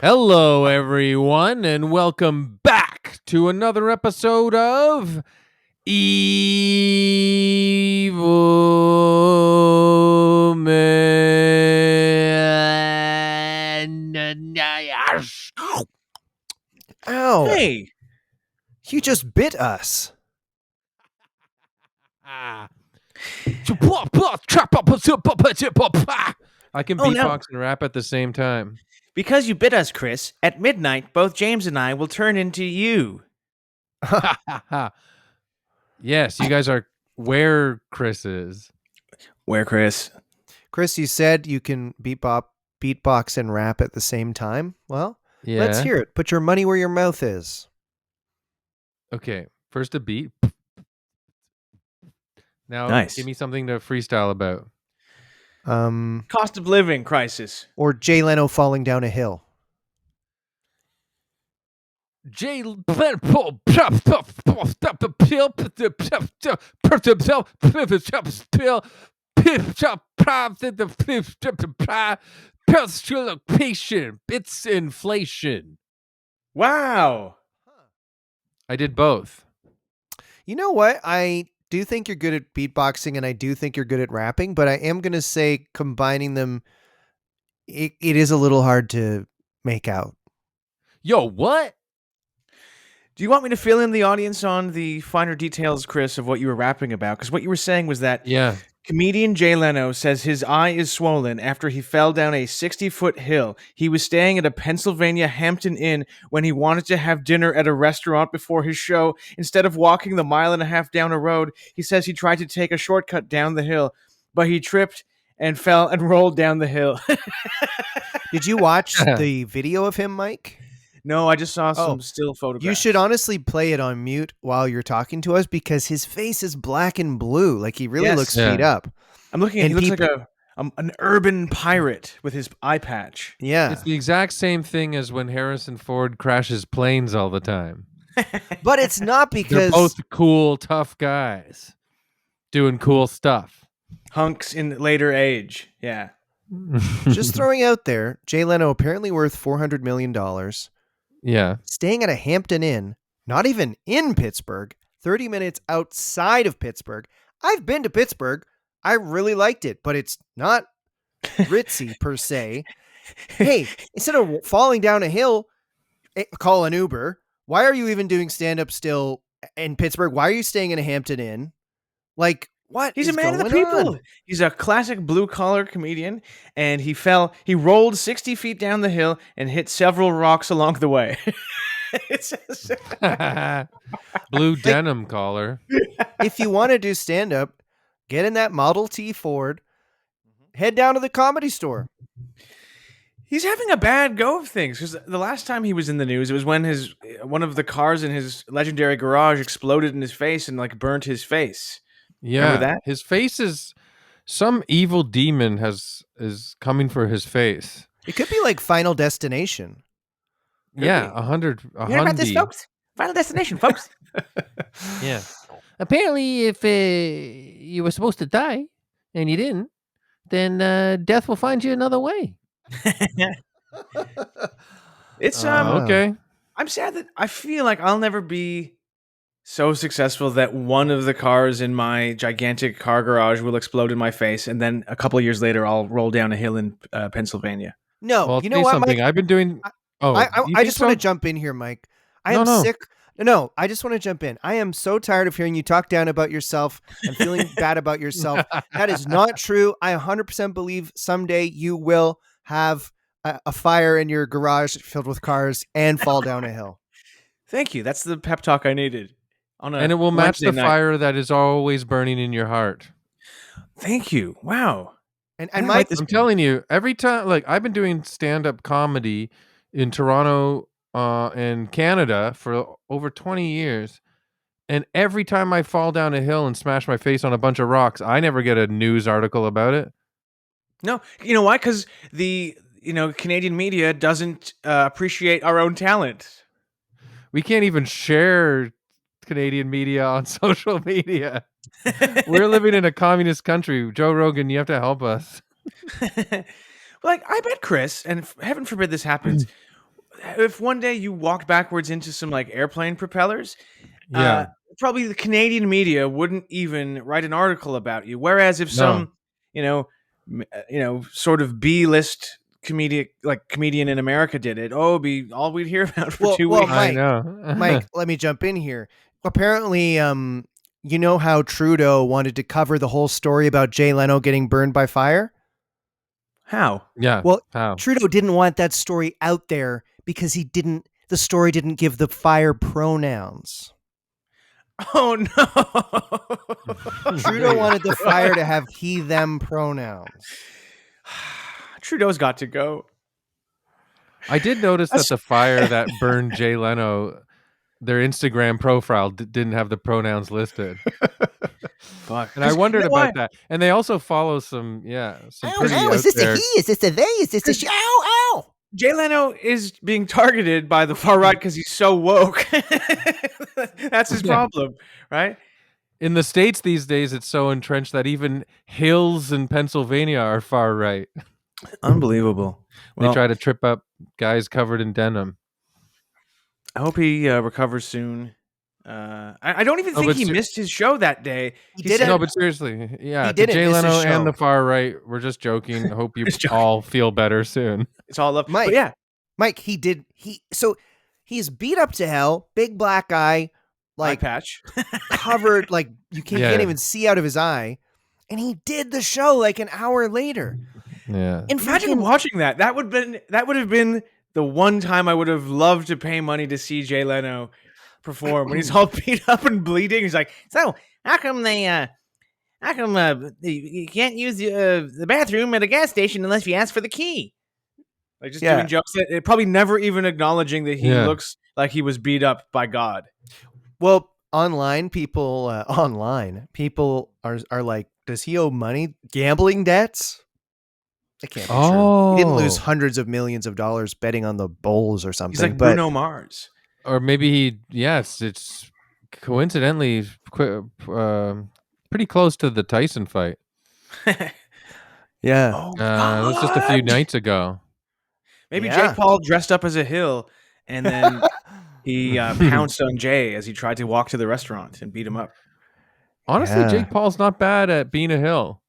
Hello, everyone, and welcome back to another episode of Evil Man. Ow! Hey, You just bit us. I can Oh, no. beatbox and rap at the same time. Because you bit us, Chris, at midnight, both James and I will turn into you. Yes, you guys are where Chris is. Where, Chris? Chris, you said you can beatbox and rap at the same time. Well, Yeah. let's hear it. Put your money where your mouth is. Okay, first a beat. Now, Nice. give me something to freestyle about. Cost of living crisis. Or Jay Leno falling down a hill. Jay patient. It's inflation. Wow. I did both. You know what? I do think you're good at beatboxing and I do think you're good at rapping, but I am going to say combining them, it is a little hard to make out. Yo, what? Do you want me to fill in the audience on the finer details, Chris, of what you were rapping about? Because what you were saying was that Yeah. comedian Jay Leno says his eye is swollen after he fell down a 60-foot hill. He was staying at a Pennsylvania Hampton Inn when he wanted to have dinner at a restaurant before his show. Instead of walking the mile and a half down a road, he says he tried to take a shortcut down the hill, but he tripped and fell and rolled down the hill. Did you watch the video of him, Mike? No, I just saw some still photographs. You should honestly play it on mute while you're talking to us because his face is black and blue. Like he really looks beat up. I'm looking at And he looks like an urban pirate with his eye patch. Yeah. It's the exact same thing as when Harrison Ford crashes planes all the time. But it's not They're because both cool, tough guys doing cool stuff. Hunks in later age. Yeah. just throwing out there, Jay Leno apparently worth $400 million. Yeah. Staying at a Hampton Inn, not even in Pittsburgh, 30 minutes outside of Pittsburgh. I've been to Pittsburgh. I really liked it, but it's not ritzy per se. Hey, instead of falling down a hill, call an Uber. Why are you even doing stand-up still in Pittsburgh? Why are you staying in a Hampton Inn? Like, what? He's a man of the people. On? He's a classic blue-collar comedian, and he rolled 60 feet down the hill and hit several rocks along the way. Blue denim collar. If you want to do stand-up, get in that Model T Ford, head down to the Comedy Store. He's having a bad go of things because the last time he was in the news, it was when one of the cars in his legendary garage exploded in his face and like burnt his face. Yeah, remember that? His face is some evil demon is coming for his face. It could be like Final Destination. Yeah, 100. You heard about this, folks? Final Destination, folks. Yeah. Apparently, if you were supposed to die and you didn't, then death will find you another way. It's okay. I'm sad that I feel like I'll never be so successful that one of the cars in my gigantic car garage will explode in my face, and then a couple of years later, I'll roll down a hill in Pennsylvania. No, Well, you know what, something Mike? I've been doing. I just want to jump in here, Mike. I am sick. No, I just want to jump in. I am so tired of hearing you talk down about yourself and feeling bad about yourself. That is not true. I 100% believe someday you will have a fire in your garage filled with cars and fall down a hill. Thank you. That's the pep talk I needed. And it will match the fire that is always burning in your heart. Thank you. Wow. And Mike, I'm telling you, every time, like I've been doing stand-up comedy in Toronto and Canada for over 20 years. And every time I fall down a hill and smash my face on a bunch of rocks, I never get a news article about it. No, you know why? Because the Canadian media doesn't appreciate our own talent. We can't even share Canadian media on social media. We're living in a communist country. Joe Rogan, you have to help us. Like, I bet, Chris, and heaven forbid this happens, if one day you walked backwards into some like airplane propellers, Yeah. probably the Canadian media wouldn't even write an article about you. Whereas if No. some, sort of B-list comedian in America did it, it'd be all we'd hear about for 2 weeks. I Mike, know. Mike, let me jump in here. Apparently, you know how Trudeau wanted to cover the whole story about Jay Leno getting burned by fire? How? Yeah. Well, How? Trudeau didn't want that story out there because the story didn't give the fire pronouns. Oh no! Trudeau wanted the fire to have he, them pronouns. Trudeau's got to go. I did notice that the fire that burned Jay Leno, their Instagram profile didn't have the pronouns listed. Fuck. And I wondered about that. And they also follow some pretty out is this there. a he? Is this a they? Is this a she? Ow! Jay Leno is being targeted by the far right because he's so woke. That's his problem, right? In the States these days, it's so entrenched that even hills in Pennsylvania are far right. Unbelievable. They try to trip up guys covered in denim. I hope he recovers soon. I don't even think he missed his show that day. He didn't. No, but seriously, yeah. He To didn't Jay miss his Leno show. and the far right, we're just joking. I hope you all feel better soon. It's all love. Mike, But yeah. Mike, so he's beat up to hell, big black guy, Eye like patch. covered, like you can't even see out of his eye. And he did the show like an hour later. Yeah. And Imagine watching that. That would have been the one time I would have loved to pay money to see Jay Leno perform when he's all beat up and bleeding. He's like, so how come you can't use the bathroom at a gas station unless you ask for the key? Like just doing jokes that probably never even acknowledging that he looks like he was beat up by God. Well, online people are like, does he owe money? Gambling debts? That can't be true. He didn't lose hundreds of millions of dollars betting on the Bulls or something. He's like Bruno Mars. Or maybe it's coincidentally pretty close to the Tyson fight. Yeah. Oh, it was just a few nights ago. Maybe Jake Paul dressed up as a hill and then he pounced on Jay as he tried to walk to the restaurant and beat him up. Honestly, Jake Paul's not bad at being a hill.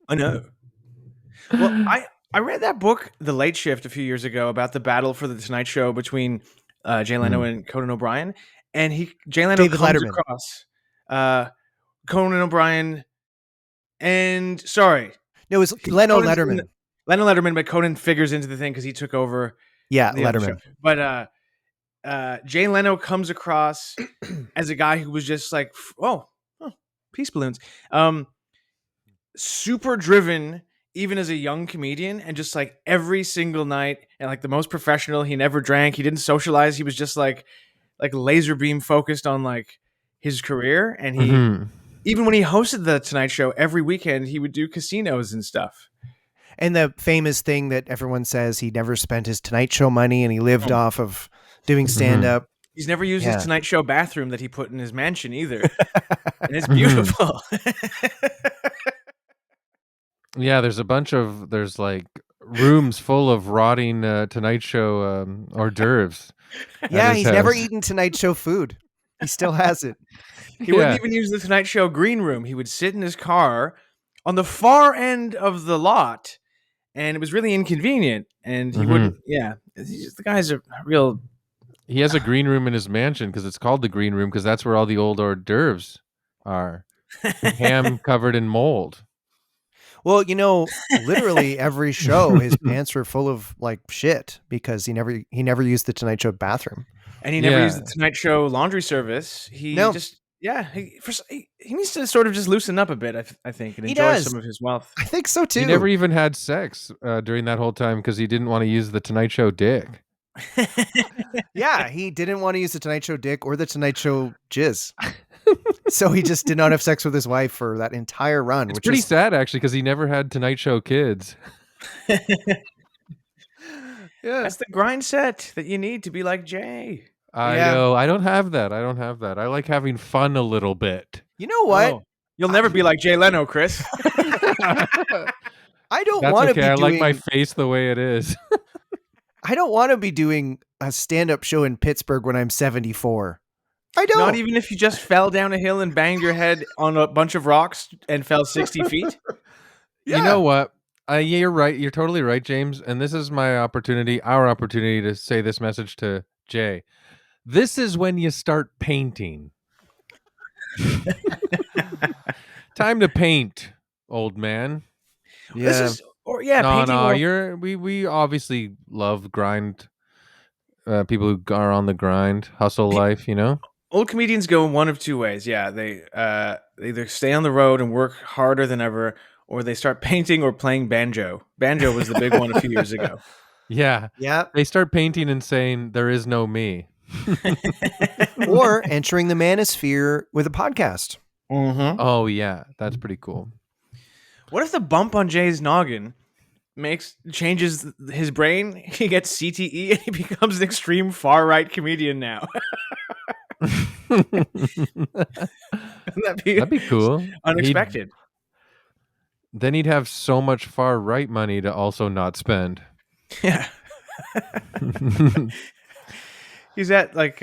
I know. Well, I read that book, The Late Shift, a few years ago about the battle for the Tonight Show between Jay Leno and Conan O'Brien, and Jay Leno David comes Letterman. across Conan O'Brien, and sorry, No, it was Leno Letterman. Leno Letterman, but Conan figures into the thing because he took over. Yeah, the other Letterman. show. But Jay Leno comes across as a guy who was just like, oh, peace balloons, super driven. Even as a young comedian, and just like every single night, and like the most professional. He never drank. He didn't socialize. He was just like laser beam focused on like his career. And he even when he hosted the Tonight Show every weekend, he would do casinos and stuff. And the famous thing that everyone says, he never spent his Tonight Show money, and he lived off of doing stand up. He's never used his Tonight Show bathroom that he put in his mansion either, and it's beautiful. Yeah, there's like rooms full of rotting Tonight Show hors d'oeuvres. Yeah, he's never eaten Tonight Show food. He still has it. He wouldn't even use the Tonight Show green room. He would sit in his car on the far end of the lot, and it was really inconvenient. And he wouldn't. Yeah, the guy's a real. He has a green room in his mansion because it's called the green room because that's where all the old hors d'oeuvres are. Ham covered in mold. Well, literally every show, his pants were full of like shit because he never used the Tonight Show bathroom, and he never used the Tonight Show laundry service. He needs to sort of just loosen up a bit. I think and enjoy some of his wealth. I think so too. He never even had sex during that whole time because he didn't want to use the Tonight Show dick. Yeah, he didn't want to use the Tonight Show dick or the Tonight Show jizz. So he just did not have sex with his wife for that entire run. It's pretty sad, actually, because he never had Tonight Show kids. That's the grind set that you need to be like Jay. I know. I don't have that. I like having fun a little bit. You know what? Oh, you'll never be like Jay Leno, Chris. I don't want to be I doing... like my face the way it is. I don't want to be doing a stand-up show in Pittsburgh when I'm 74. I don't. Not even if you just fell down a hill and banged your head on a bunch of rocks and fell 60 feet? You know what? Yeah, you're right. You're totally right, James. And this is my opportunity, our opportunity to say this message to Jay. This is when you start painting. Time to paint, old man. This is, or yeah, No, painting. no, Or, we obviously love grind. People who are on the grind, hustle life. You know. old comedians go one of two ways. Yeah, they either stay on the road and work harder than ever, or they start painting or playing banjo. Banjo was the big one a few years ago. Yeah. Yeah. They start painting and saying, "There is no me." Or entering the manosphere with a podcast. Mm-hmm. Oh yeah, that's pretty cool. What if the bump on Jay's noggin changes his brain? He gets CTE and he becomes an extreme far right comedian now. That'd be cool. Unexpected. Then he'd have so much far right money to also not spend. Yeah. He's at like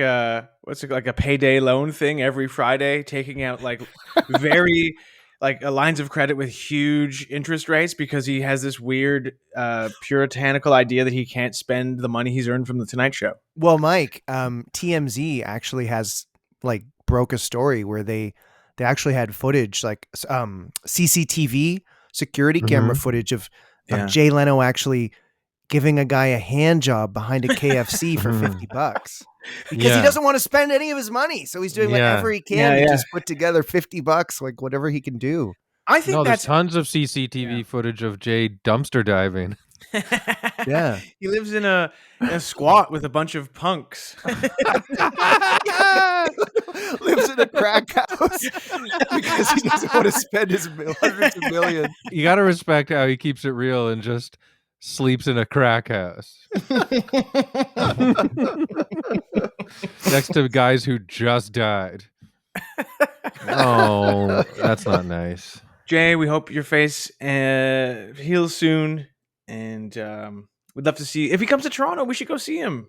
what's it like a payday loan thing every Friday, taking out like very like lines of credit with huge interest rates because he has this weird puritanical idea that he can't spend the money he's earned from the Tonight Show. Well, Mike, TMZ actually has like broke a story where they actually had footage like CCTV security camera footage of Jay Leno actually giving a guy a hand job behind a KFC for $50 because he doesn't want to spend any of his money. So he's doing whatever he can to just put together $50, like whatever he can do. I think there's tons of CCTV footage of Jay dumpster diving. Yeah. He lives in a squat with a bunch of punks. Lives in a crack house because he doesn't want to spend his hundreds of millions. You got to respect how he keeps it real and just sleeps in a crack house next to guys who just died. Oh, that's not nice. Jay, we hope your face heals soon, and we'd love to see. If he comes to Toronto, we should go see him.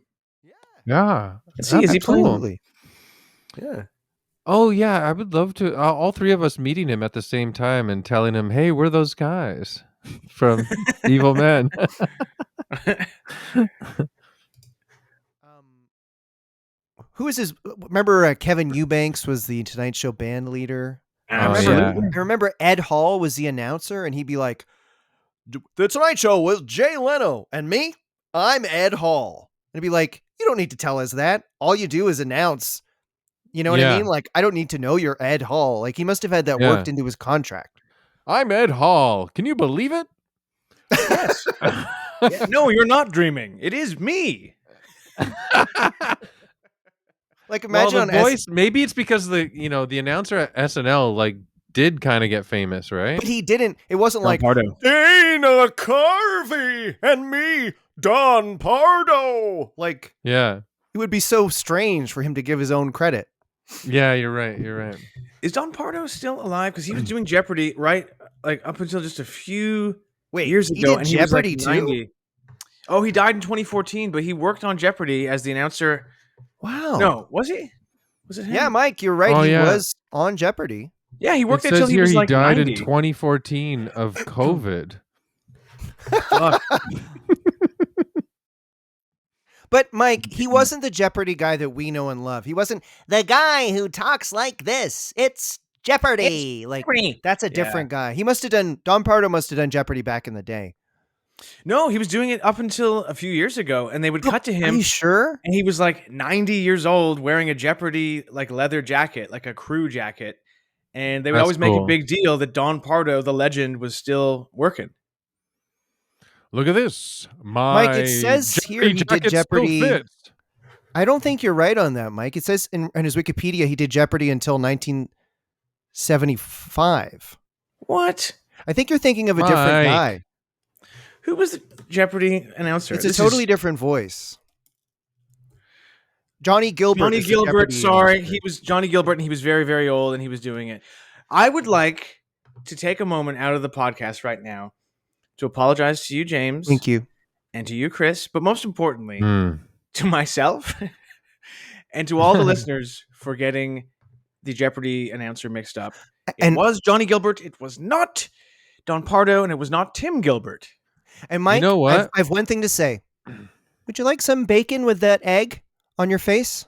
Yeah. Let's see, is he playing? Absolutely. Yeah. Oh yeah, I would love to. All three of us meeting him at the same time and telling him, "Hey, we're those guys from Evil Men." Who is his? Remember, Kevin Eubanks was the Tonight Show band leader. Absolutely. I remember Ed Hall was the announcer, and he'd be like, "The Tonight Show with Jay Leno and me. I'm Ed Hall." And he'd be like, "You don't need to tell us that. All you do is announce." You know what I mean? Like, I don't need to know you're Ed Hall. Like, he must have had that worked into his contract. I'm Ed Hall. Can you believe it? Yes. No, you're not dreaming. It is me. Like, imagine well, on voice. Maybe it's because the announcer at SNL like did kind of get famous, right? But he didn't. It wasn't Don like Pardo. Dana Carvey and me, Don Pardo. Like, yeah, it would be so strange for him to give his own credit. Yeah, you're right. You're right. Is Don Pardo still alive? Because he was doing Jeopardy right, like up until just a few years ago, and he Jeopardy was like 90. too. Oh, he died in 2014, but he worked on Jeopardy as the announcer. Wow. No, was he? Was it him? Yeah, Mike, you're right. He was on Jeopardy. Yeah, he worked it until says he here was like he died 90. in 2014 of COVID. But Mike, he wasn't the Jeopardy guy that we know and love. He wasn't the guy who talks like this. It's Jeopardy. That's a different guy. Don Pardo must have done Jeopardy back in the day. No, he was doing it up until a few years ago, and they would cut to him. Are you sure? And he was like 90 years old, wearing a Jeopardy like leather jacket, like a crew jacket. And they would always make a big deal that Don Pardo, the legend, was still working. Look at this. Mike, it says here he did Jeopardy. I don't think you're right on that, Mike. It says in his Wikipedia he did Jeopardy until 1975. What? I think you're thinking of a different guy. Who was the Jeopardy announcer? It's a totally different voice. Johnny Gilbert. Johnny Gilbert, sorry. He was Johnny Gilbert, and he was very, very old, and he was doing it. I would like to take a moment out of the podcast right now to apologize to you, James. Thank you. and to you, Chris, but most importantly, Mm. to myself and to all the listeners for getting the Jeopardy announcer mixed up. It And was Johnny Gilbert. It was not Don Pardo, and it was not Tim Gilbert. and You Mike, know I've what? I've one thing to say. Would you like some bacon with that egg on your face?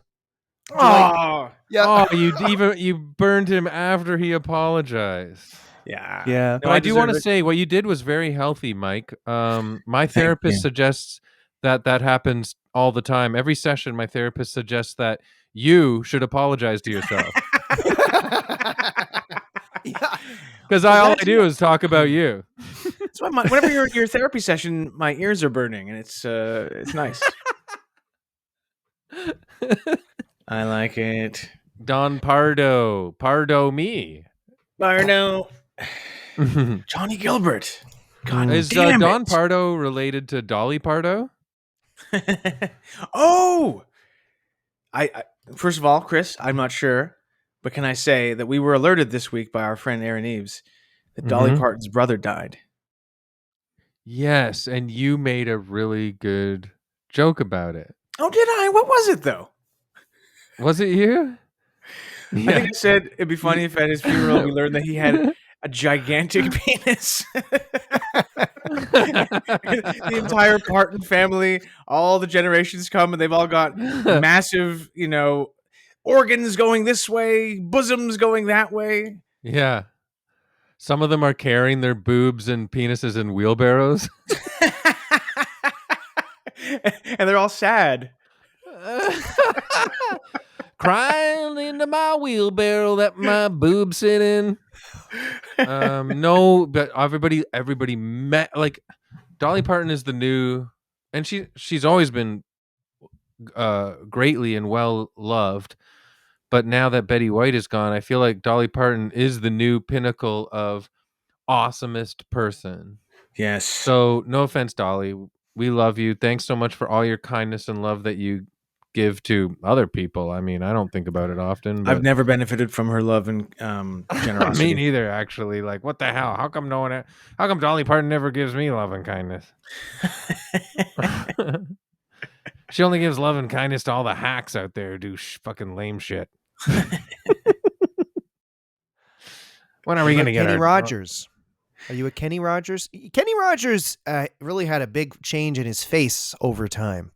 Would you like? Oh, Yeah. Oh, you burned him after he apologized. yeah. Yeah. No, But I do want to deserve it. say what you did was very healthy, Mike. My Thank therapist you. suggests that happens all the time. Every session, my therapist suggests that you should apologize to yourself Yeah. because Well, all I that's do is talk about you. why whenever you're at your therapy session, my ears are burning, and it's nice. I like it. Don Pardo me. Barno, Is Johnny Gilbert. God Mm. damn Don it. Pardo related to Dolly Pardo? Oh, I first of all, Chris, I'm not sure, but can I say that we were alerted this week by our friend Aaron Eves that Dolly Mhm. Parton's brother died. Yes, and you made a really good joke about it. Oh, did I? What was it though? Was it you? I think I said it'd be funny if at his funeral we learned that he had a gigantic penis. The entire Parton family, all the generations come, and they've all got massive, organs going this way, bosoms going that way. Yeah. Some of them are carrying their boobs and penises in wheelbarrows. And they're all sad. Crying into my wheelbarrow that my boobs sit in. No, but everybody met like Dolly Parton is the new, and she's always been greatly and well loved. But now that Betty White is gone, I feel like Dolly Parton is the new pinnacle of awesomest person. Yes. So, no offense, Dolly. We love you. Thanks so much for all your kindness and love that you give to other people. I mean, I don't think about it often, I've but never benefited from her love and generosity. me neither, actually. Like, what the hell? How come how come Dolly Parton never gives me love and kindness? She only gives love and kindness to all the hacks out there who do fucking lame shit. When are we going to get Kenny our Rogers? Are you a Kenny Rogers? Kenny Rogers really had a big change in his face over time.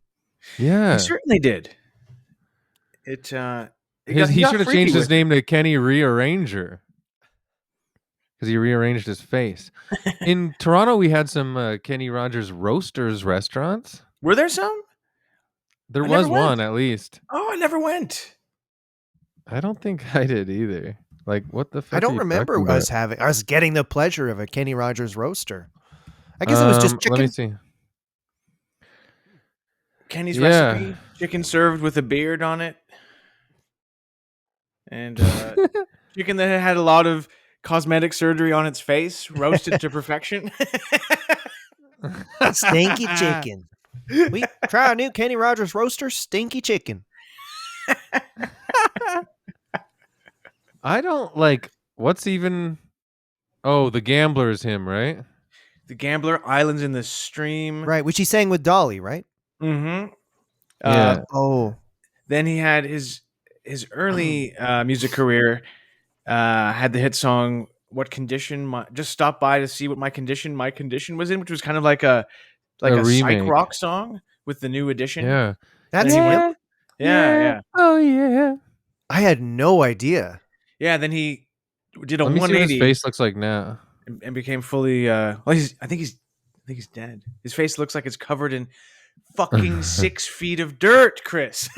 Yeah. He certainly did. He He got should have freaky changed his with it. name to Kenny Rearranger because he rearranged his face. In Toronto, we had some Kenny Rogers Roasters restaurants. Were there some? There I never was went. one, at least. Oh, I never went. I don't think I did either. Like, what the fuck? I are don't you remember talking us getting the pleasure of a Kenny Rogers roaster. I guess about? it was just Let me chicken. see. Kenny's Yeah. recipe: chicken served with a beard on it, and chicken that had a lot of cosmetic surgery on its face, roasted to perfection. Stinky chicken. We try a new Kenny Rogers roaster, stinky chicken. I don't like. What's even? Oh, the gambler is him, right? The Gambler, Islands in the Stream. Right, which he sang with Dolly, right? Mm-hmm. Yeah. Oh. Then he had his early music career. Had the hit song "What Condition." Just stop by to see what my condition was in, which was kind of like a psych remake. rock song with the new edition. Yeah. That's Then he him? went- yeah. Oh yeah. I had no idea. Yeah, then he did a Let me see what his 180 face looks like now. and became fully. I think he's dead. His face looks like it's covered in fucking 6 feet of dirt, Chris.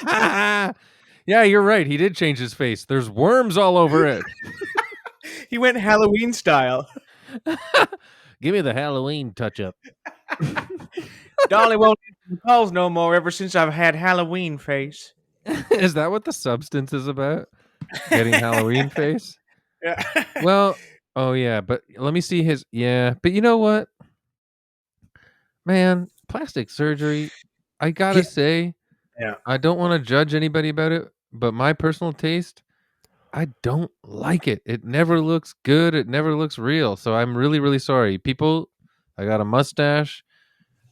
Yeah, you're right. He did change his face. There's worms all over it. He went Halloween style. Give me the Halloween touch up. Dolly won't answer the calls no more ever since I've had Halloween face. Is that what the substance is about? Getting Halloween face? Yeah. Well, oh yeah, but let me see his. Yeah, but you know what, man, plastic surgery. I gotta Yeah. say, Yeah. I don't want to judge anybody about it, but my personal taste, I don't like it. It never looks good. It never looks real. So I'm really, really sorry, people. I got a mustache.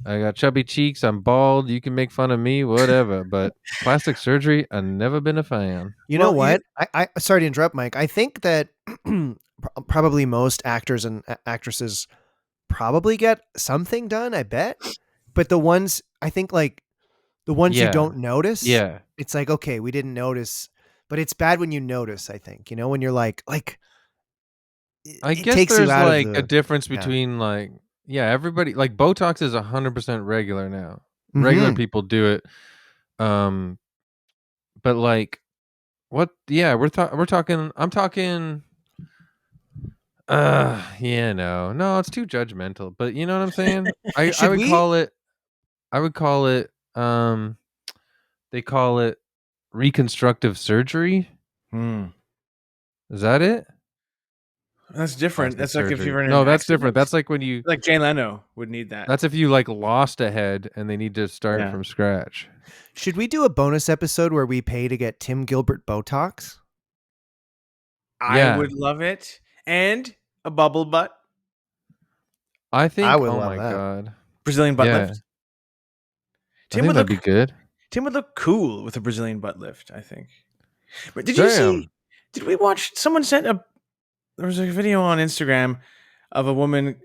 I got chubby cheeks. I'm bald. You can make fun of me, whatever. But plastic surgery, I've never been a fan. You know Well, what? I sorry to interrupt, Mike. I think that probably most actors and actresses probably get something done, I bet. But the ones I think like the ones you Yeah, don't notice, yeah. it's like, okay, we didn't notice. But it's bad when you notice, I think. When you're like I it guess takes you there's out of like a the difference yeah. between like yeah, everybody like Botox is 100% regular now. Regular Mhm. people do it. Um, but like what? Yeah, we're talking. I'm talking. Yeah, no, it's too judgmental. But you know what I'm saying? I Should would we call it. I would call it. They call it reconstructive surgery. Hmm. Is that it? That's different. Plastic That's like if surgery. you're in an No, that's different. accident. That's like when you. Like Jay Leno would need that. That's if you like lost a head and they need to start Yeah. from scratch. should we do a bonus episode where we pay to get Tim Gilbert Botox? I Yeah, would love it. And a bubble butt, I I think. would Oh love my that. god. Brazilian butt Yeah, lift. I Tim think would that'd look be good. Tim would look cool with a Brazilian butt lift, I think. But did you see? Damn. Did we watch? Someone sent a. There was a video on Instagram of a woman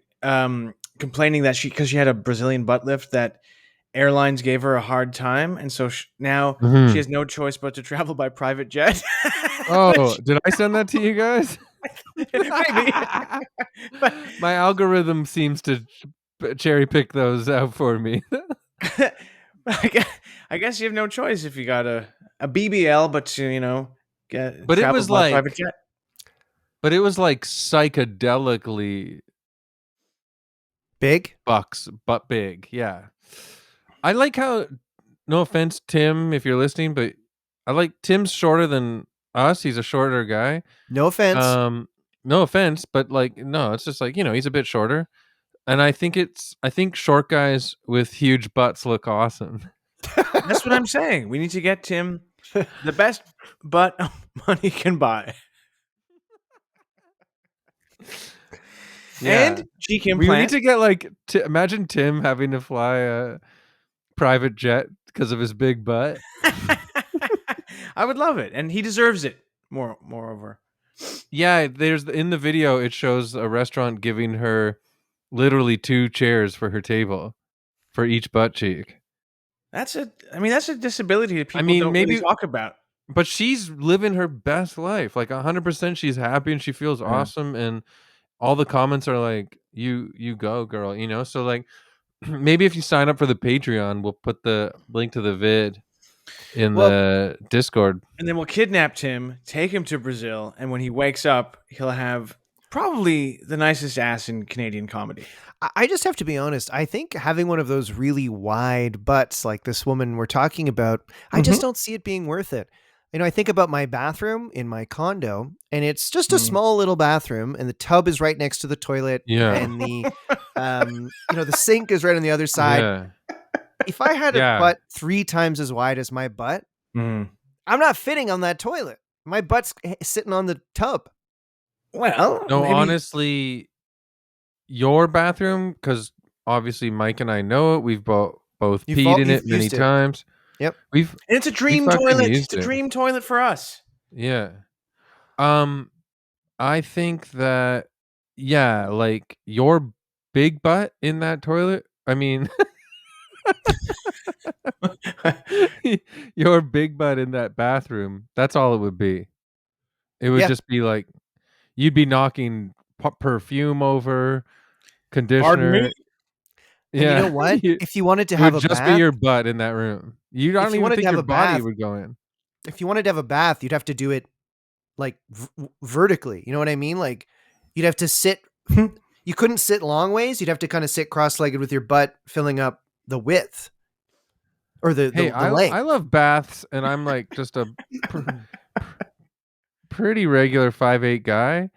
complaining that because she had a Brazilian butt lift that airlines gave her a hard time, and so now she Mhm. has no choice but to travel by private jet. Oh, Which did I send that to you guys? maybe, but My algorithm seems to cherry pick those out for me. I guess you have no choice if you got a BBL, but to, get But it travel was by private like jet. psychedelically Big? bucks but big. Yeah. I like how no offense Tim if you're listening, but I like Tim's shorter than us. He's a shorter guy. No offense. Um no offense, but like no, it's just like, he's a bit shorter. And I think short guys with huge butts look awesome. That's what I'm saying. We need to get Tim the best butt money can buy, Yeah. and cheek We need implant. to get like imagine Tim having to fly a private jet because of his big butt. I would love it, and he deserves it. Moreover, Yeah, there's in the video it shows a restaurant giving her literally 2 chairs for her table for each butt cheek. that's a disability that I people mean, don't really maybe talk about. but she's living her best life. Like 100% she's happy and she feels Yeah. awesome and all the comments are like you go girl, So like maybe if you sign up for the Patreon, we'll put the link to the vid in Well, the Discord. And then we'll kidnap Tim, take him to Brazil, and when he wakes up, he'll have probably the nicest ass in Canadian comedy. I just have to be honest. I think having one of those really wide butts like this woman we're talking about, I just don't see it being worth it. I think about my bathroom in my condo, and it's just a Mm. small little bathroom, and the tub is right next to the toilet, Yeah. and the sink is right on the other side. Yeah. If I had a Yeah. butt 3 times as wide as my butt, Mm. I'm not fitting on that toilet. My butt's sitting on the tub. Well, No, maybe. honestly, your bathroom, because obviously Mike and I know it. We've both peed in You've it many used it. times. Yep. We've And it's a we dream fucking toilet. used It's a it. dream toilet for us. Yeah. Um, I think that yeah, like your big butt in that toilet. I mean, your big butt in that bathroom. That's all it would be. It would Yeah. just be like you'd be knocking perfume over, Pardon me? conditioner. And you know Yeah, what? If you wanted to it have would a just be bath, your butt in that room. I if don't you even wanted to think have your a body bath, would go in. if you wanted to have a bath, you'd have to do it like vertically. You know what I mean? Like you'd have to sit. You couldn't sit long ways. You'd have to kind of sit cross-legged with your butt filling up the width or the Hey, the I length. love baths, and I'm like just a pr- pretty regular 5'8" guy.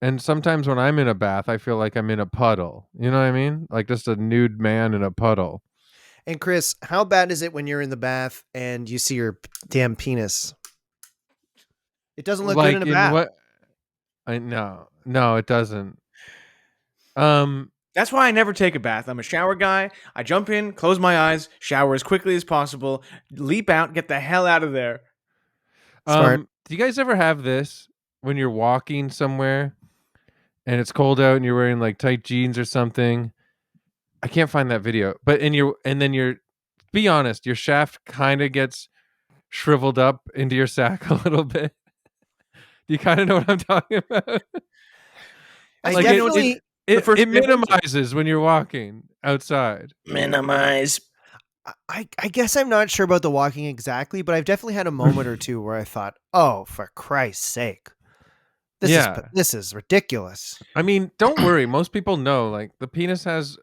And sometimes when I'm in a bath, I feel like I'm in a puddle. You know what I mean? Like just a nude man in a puddle. And Chris, how bad is it when you're in the bath and you see your damn penis? It doesn't look good in Like a in bath. what? I no, it doesn't. Um, That's why I never take a bath. I'm a shower guy. I jump in, close my eyes, shower as quickly as possible, leap out, get the hell out of there. Smart. Do you guys ever have this when you're walking somewhere and it's cold out and you're wearing like tight jeans or something? I can't find that video, but be honest, your shaft kind of gets shriveled up into your sack a little bit. Do you kind of know what I'm talking about? I Like definitely. it minimizes when you're walking outside. Minimize. I guess I'm not sure about the walking exactly, but I've definitely had a moment or two where I thought, "Oh, for Christ's sake, this is ridiculous." I mean, don't worry. Most people know, like, the penis has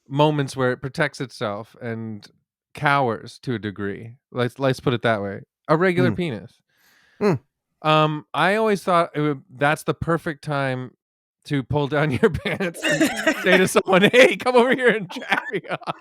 moments where it protects itself and cowers to a degree. Let's put it that way. A regular Mm. penis. Mm. I always thought that's the perfect time to pull down your pants and say to someone, "Hey, come over here and jack me off."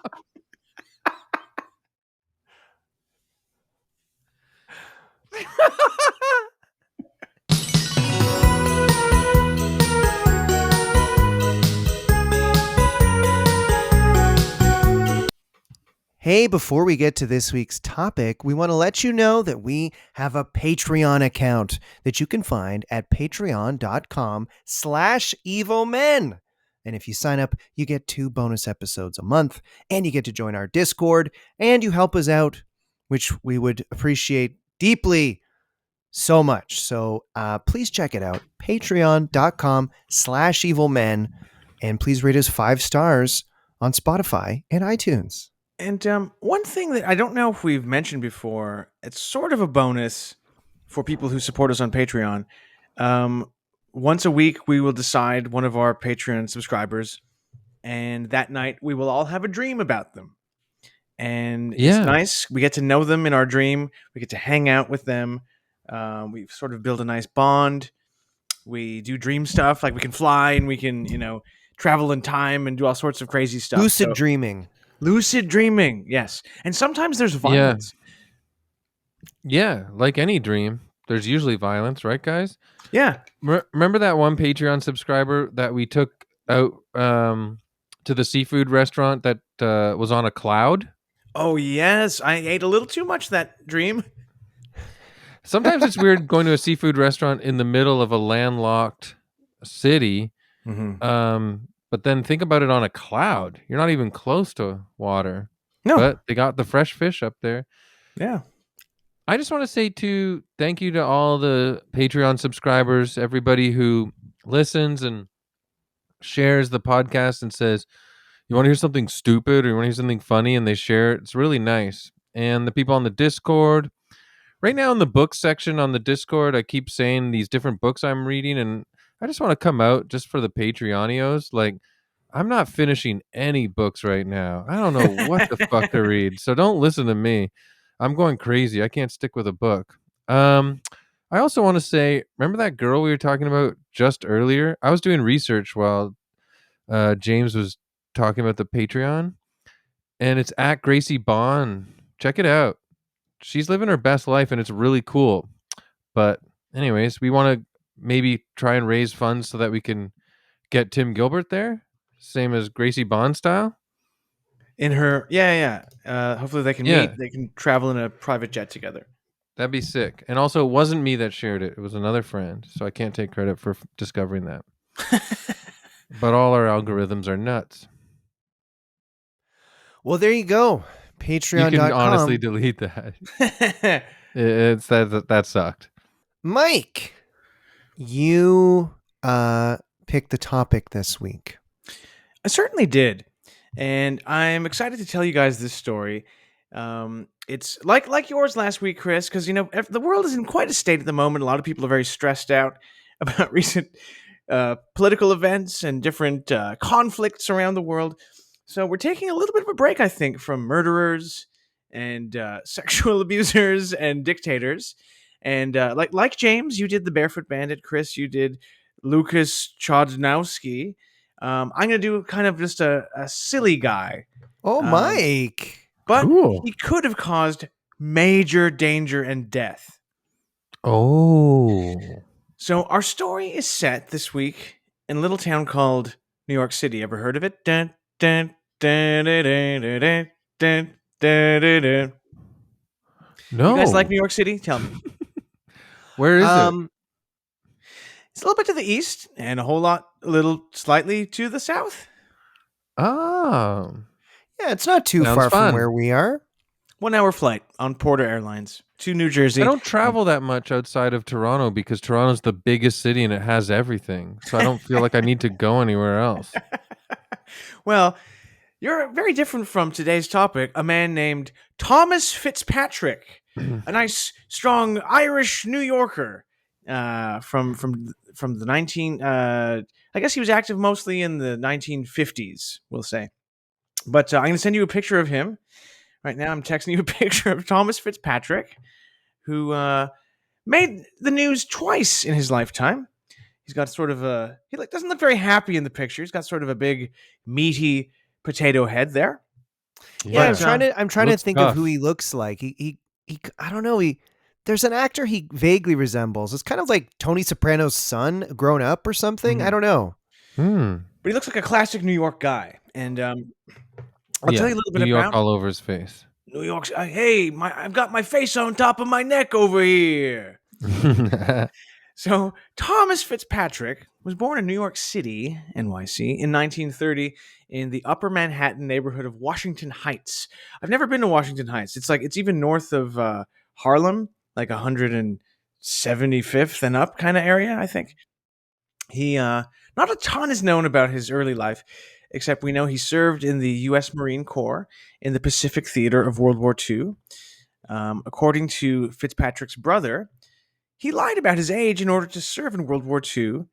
Hey, before we get to this week's topic, we want to let you know that we have a Patreon account that you can find at patreon.com/evilmen. And if you sign up, you get 2 bonus episodes a month, and you get to join our Discord, and you help us out, which we would appreciate deeply so much. So please check it out, patreon.com/evilmen, and please rate us 5 stars on Spotify and iTunes. And one thing that I don't know if we've mentioned before, it's sort of a bonus for people who support us on Patreon. Once a week, we will decide one of our Patreon subscribers, and that night we will all have a dream about them. And it's nice. We get to know them in our dream. We get to hang out with them. We sort of build a nice bond. We do dream stuff, like we can fly and we can, travel in time and do all sorts of crazy stuff. Lucid dreaming. Lucid dreaming, yes. And sometimes there's violence. Yeah, like any dream, there's usually violence, right, guys? Yeah. Remember that one Patreon subscriber that we took out to the seafood restaurant that was on a cloud? Oh, yes. I ate a little too much that dream. Sometimes it's weird going to a seafood restaurant in the middle of a landlocked city. Mm-hmm. But then think about it on a cloud. You're not even close to water. No. But they got the fresh fish up there. Yeah. I just want to say thank you to all the Patreon subscribers, everybody who listens and shares the podcast and says, you want to hear something stupid or you want to hear something funny, and they share it. It's really nice. And the people on the Discord, right now in the book section on the Discord, I keep saying these different books I'm reading, and I just want to come out just for the Patreonios. Like, I'm not finishing any books right now. I don't know what the fuck to read. So don't listen to me. I'm going crazy. I can't stick with a book. I also want to say, remember that girl we were talking about just earlier? I was doing research while James was talking about the Patreon, and it's at Gracie Bond. Check it out. She's living her best life, and it's really cool. But anyways, we want to maybe try and raise funds so that we can get Tim Gilbert there, same as Gracie Bond style. In her, yeah. Hopefully they can meet. They can travel in a private jet together. That'd be sick. And also, it wasn't me that shared it. It was another friend. So I can't take credit for discovering that. But all our algorithms are nuts. Well, there you go. Patreon.com. You can honestly delete that. It's that sucked. Mike, you picked the topic this week. I certainly did. And I'm excited to tell you guys this story. It's like yours last week, Chris, because, the world is in quite a state at the moment. A lot of people are very stressed out about recent political events and different conflicts around the world. So we're taking a little bit of a break, I think, from murderers and sexual abusers and dictators. And like James, you did the Barefoot Bandit. Chris, you did Lucas Chodnowski. I'm going to do kind of just a silly guy. Oh, Mike. But cool. He could have caused major danger and death. Oh. So our story is set this week in a little town called New York City. Ever heard of it? Dun, dun, dun, dun, dun, dun, dun, dun, dun, dun, dun. You guys like No. New York City? Tell me. Where is it? Um, It's a little bit to the east and a little slightly to the south. Oh, yeah, it's not too sounds far from fun. where we are. 1 hour flight on Porter Airlines to New I Jersey. don't travel that much outside of Toronto because Toronto's the biggest city and it has everything. So I don't feel like I need to go anywhere else. Well, you're very different from today's topic. A man named Thomas Fitzpatrick, a nice, strong Irish New Yorker, from the 19. I guess he was active mostly in the 1950s. We'll say, but I'm going to send you a picture of him right now. I'm texting you a picture of Thomas Fitzpatrick, who made the news twice in his lifetime. He's got sort of doesn't look very happy in the picture. He's got sort of a big, meaty potato head there. Yeah, I'm But trying to looks think of tough. who he looks like. He I don't know. There's an actor he vaguely resembles. It's kind of like Tony Soprano's son grown up or something. I don't know. Hmm. he looks like a classic New York guy. And I'll tell you a little bit New York about all over his face. New York's. Hey, I've got my face on top of my neck over here. So Thomas Fitzpatrick was born in New York City, NYC, in 1930 in the Upper Manhattan neighborhood of Washington Heights. I've never been to Washington Heights. It's even north of Harlem, like 175th and up kind of area, I think. He not a ton is known about his early life, except we know he served in the U.S. Marine Corps in the Pacific Theater of World War II. According to Fitzpatrick's brother, he lied about his age in order to serve in World War II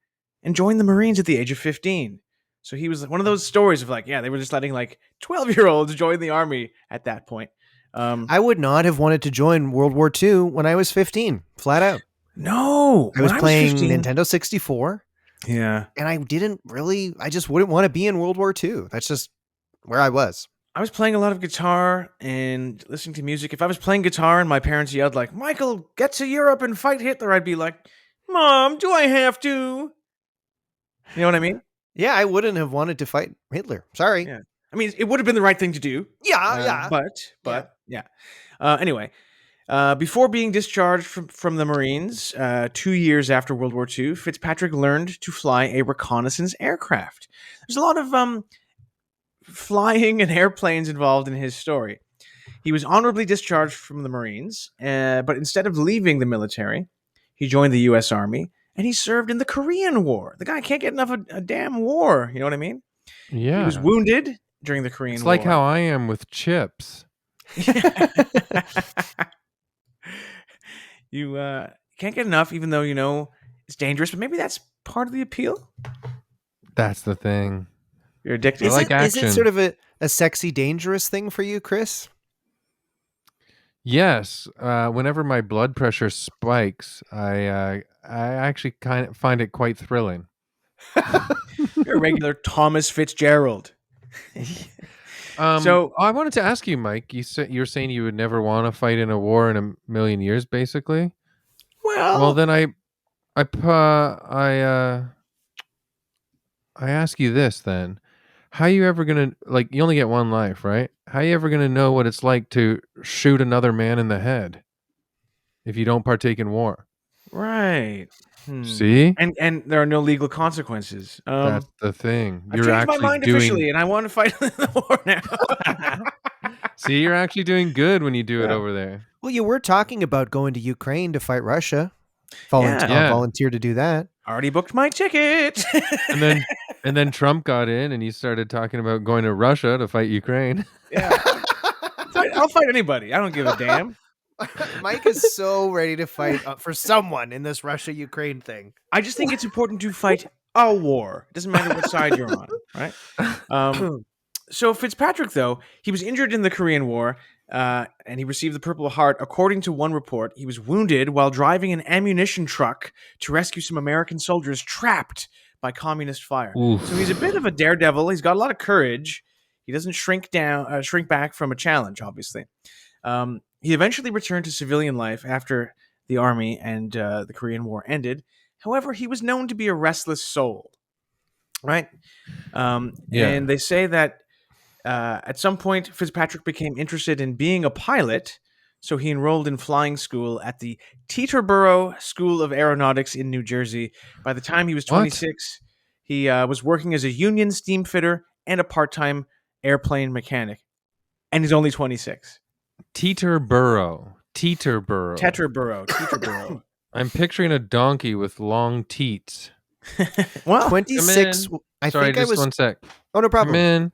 and joined the Marines at the age of 15. So he was one of those stories of like, yeah, they were just letting like 12-year-olds join the army at that point. I would not have wanted to join World War II when I was 15, flat out. No, I was when I was playing 15, Nintendo 64, yeah, and I just wouldn't want to be in World War II. That's just where I was. I was playing a lot of guitar and listening to music. If I was playing guitar and my parents yelled like, "Michael, get to Europe and fight Hitler," I'd be like, "Mom, do I have to?" You know what I mean? Yeah, I wouldn't have wanted to fight Hitler. Sorry. Yeah. I mean, it would have been the right thing to do. Yeah. But yeah. Anyway, before being discharged from the Marines, 2 years after World War II, Fitzpatrick learned to fly a reconnaissance aircraft. There's a lot of flying and airplanes involved in his story. He was honorably discharged from the Marines, but instead of leaving the military, he joined the U.S. Army and he served in the Korean War. The guy can't get enough of a damn war. You know what I mean? He was Yeah. wounded during the Korean It's War. like how I am with chips. You can't get enough, even though you know it's dangerous. But maybe that's part of the appeal. That's the thing. You're addicted. Is like it action. sort of a sexy, dangerous thing for you, Chris? Yes. Whenever my blood pressure spikes, I actually kind of find it quite thrilling. You're a regular Thomas Fitzgerald. So I wanted to ask you, Mike. You're saying you would never want to fight in a war in a million years, basically. Well, then I ask you this then. How you ever gonna you only get one life, right? How you ever gonna know what it's like to shoot another man in the head if you don't partake in war? right. See? And there are no legal consequences. That's the thing. I've You're changed my actually mind doing officially, and I want to fight in the war now. See, you're actually doing good when you do it Yeah. over there. Well, you were talking about going to Ukraine to fight Russia. Yeah. Volunteer to do that. Already booked my ticket. And then Trump got in and he started talking about going to Russia to fight Ukraine. Yeah, I'll fight anybody. I don't give a damn. Mike is so ready to fight for someone in this Russia-Ukraine thing. I just think it's important to fight a war. It doesn't matter what side you're on, right? So Fitzpatrick, though, he was injured in the Korean War, and he received the Purple Heart. According to one report, he was wounded while driving an ammunition truck to rescue some American soldiers trapped by communist fire. Oof. So he's a bit of a daredevil. He's got a lot of courage. He doesn't shrink back from a challenge, obviously. He eventually returned to civilian life after the army and the Korean War ended. However, he was known to be a restless soul. right? Yeah. And they say that at some point, Fitzpatrick became interested in being a pilot, so he enrolled in flying school at the Teterboro School of Aeronautics in New Jersey. By the time he was What? 26, he was working as a union steam fitter and a part-time airplane mechanic, and he's only 26. Teterboro. Teterboro. Teterboro. I'm picturing a donkey with long teats. Well, Come 26. in. I Sorry, think I just was. one sec. Oh, no Come problem. in.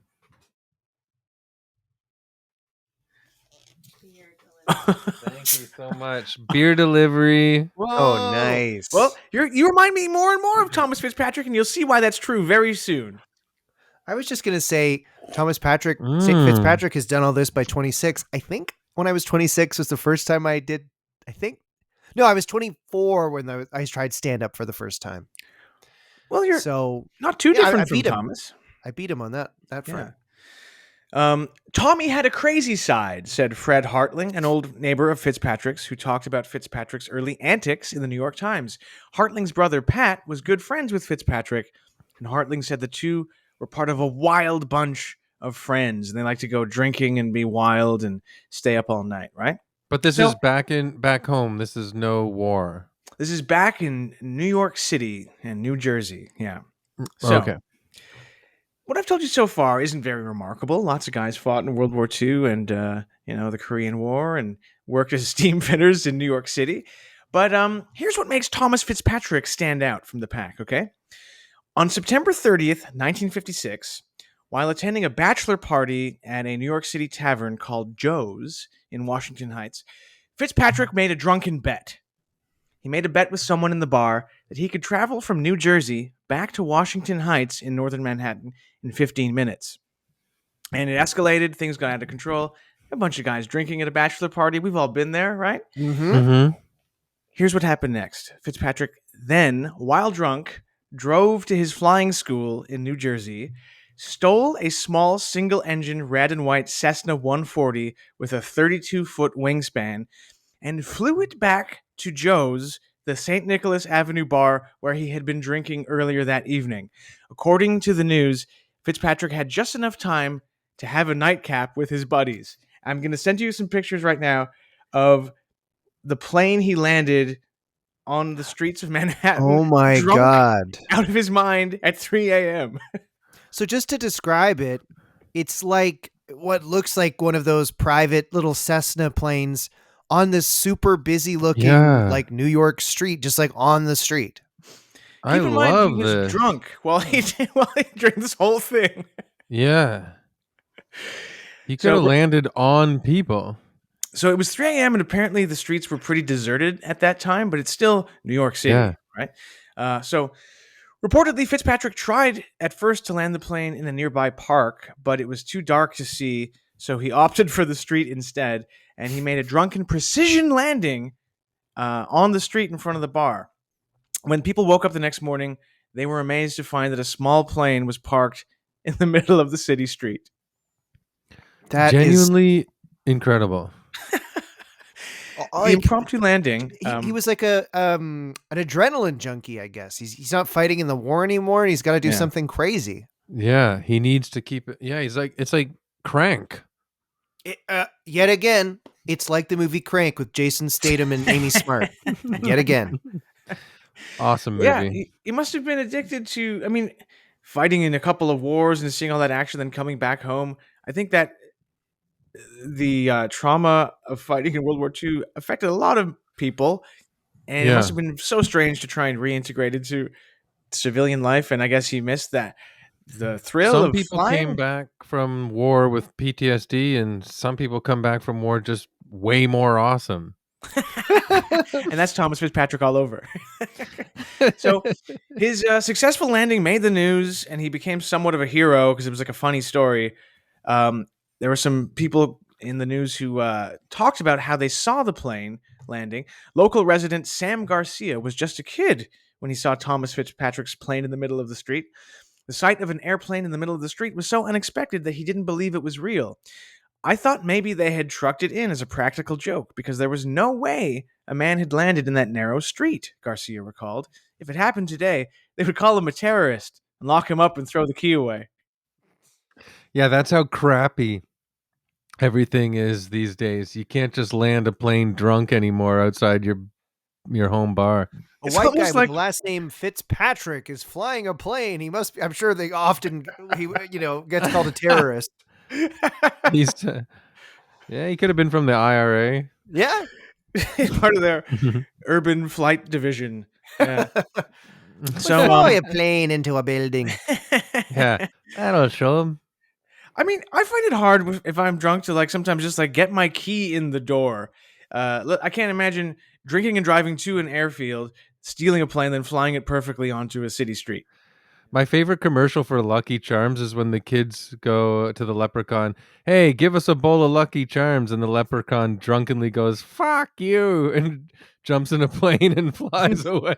Thank you so much. Beer delivery. Oh, whoa. nice. Well, you remind me more and more of Thomas Fitzpatrick, and you'll see why that's true very soon. I was just gonna say Mm. Fitzpatrick has done all this by 26. I think when I was 26 was the first time I did. I think no, I was 24 when I tried stand up for the first time. Well, you're So not too yeah, I different from beat him. Thomas. I beat him on that front. Tommy had a crazy side, said Fred Hartling, an old neighbor of Fitzpatrick's, who talked about Fitzpatrick's early antics in the New York Times. Hartling's brother Pat was good friends with Fitzpatrick, and Hartling said the two were part of a wild bunch of friends, and they like to go drinking and be wild and stay up all night, right? But this So- is back home. This is no war. This is back in New York City and New Jersey. Yeah. So, Okay. what I've told you so far isn't very remarkable. Lots of guys fought in World War II and the Korean War and worked as steam fitters in New York City. But here's what makes Thomas Fitzpatrick stand out from the pack, okay? On September 30th, 1956, while attending a bachelor party at a New York City tavern called Joe's in Washington Heights, Fitzpatrick made a drunken bet. He made a bet with someone in the bar that he could travel from New Jersey back to Washington Heights in northern Manhattan in 15 minutes. And it escalated. Things got out of control. A bunch of guys drinking at a bachelor party. We've all been there, right? Mm-hmm. Mm-hmm. Here's what happened next. Fitzpatrick then, while drunk, drove to his flying school in New Jersey, stole a small single-engine red and white Cessna 140 with a 32-foot wingspan, and flew it back to Joe's, the St. Nicholas Avenue bar where he had been drinking earlier that evening. According to the news, Fitzpatrick had just enough time to have a nightcap with his buddies. I'm going to send you some pictures right now of the plane he landed on the streets of Manhattan, Oh my drunk God. out of his mind at 3 a.m. So just to describe it, it's like what looks like one of those private little Cessna planes on this super busy looking Yeah. like New York street, just like on the street. I Keep in mind, he love was this. drunk while he drank this whole thing. Yeah. He could So- have landed on people. So it was 3 a.m. and apparently the streets were pretty deserted at that time, but it's still New York City, Yeah. right? So reportedly, Fitzpatrick tried at first to land the plane in a nearby park, but it was too dark to see, so he opted for the street instead, and he made a drunken precision landing on the street in front of the bar. When people woke up the next morning, they were amazed to find that a small plane was parked in the middle of the city street. That Genuinely incredible. is The impromptu landing. he was like an adrenaline junkie, I guess. He's not fighting in the war anymore, and he's got to do Yeah. something crazy. Yeah. He needs to keep it. Yeah. It's like Crank. Yet again, it's like the movie Crank with Jason Statham and Amy Smart. Yet again. Awesome movie. Yeah, he must have been addicted to, fighting in a couple of wars and seeing all that action, then coming back home. I think that the trauma of fighting in World War II affected a lot of people, and it Yeah. must have been so strange to try and reintegrate into civilian life. And I guess he missed the thrill Some of people flying. came back from war with PTSD, and some people come back from war just way more awesome. And that's Thomas Fitzpatrick all over. So his successful landing made the news, and he became somewhat of a hero because it was like a funny story. There were some people in the news who talked about how they saw the plane landing. Local resident Sam Garcia was just a kid when he saw Thomas Fitzpatrick's plane in the middle of the street. The sight of an airplane in the middle of the street was so unexpected that he didn't believe it was real. I thought maybe they had trucked it in as a practical joke because there was no way a man had landed in that narrow street, Garcia recalled. If it happened today, they would call him a terrorist. lock him up and throw the key away. Yeah, that's how crappy everything is these days. You can't just land a plane drunk anymore outside your home bar. A It's white guy almost with like the last name Fitzpatrick is flying a plane. He must be, I'm sure they often, gets called a terrorist. He's yeah, he could have been from the IRA. Yeah. he's part of their urban flight division. Yeah. So Fly a plane into a building. Yeah, that'll show him. I mean, I find it hard if I'm drunk to like sometimes just like get my key in the door. I can't imagine drinking and driving to an airfield, stealing a plane, then flying it perfectly onto a city street. My favorite commercial for Lucky Charms is when the kids go to the leprechaun, "Hey, give us a bowl of Lucky Charms," and the leprechaun drunkenly goes, "Fuck you," and jumps in a plane and flies away.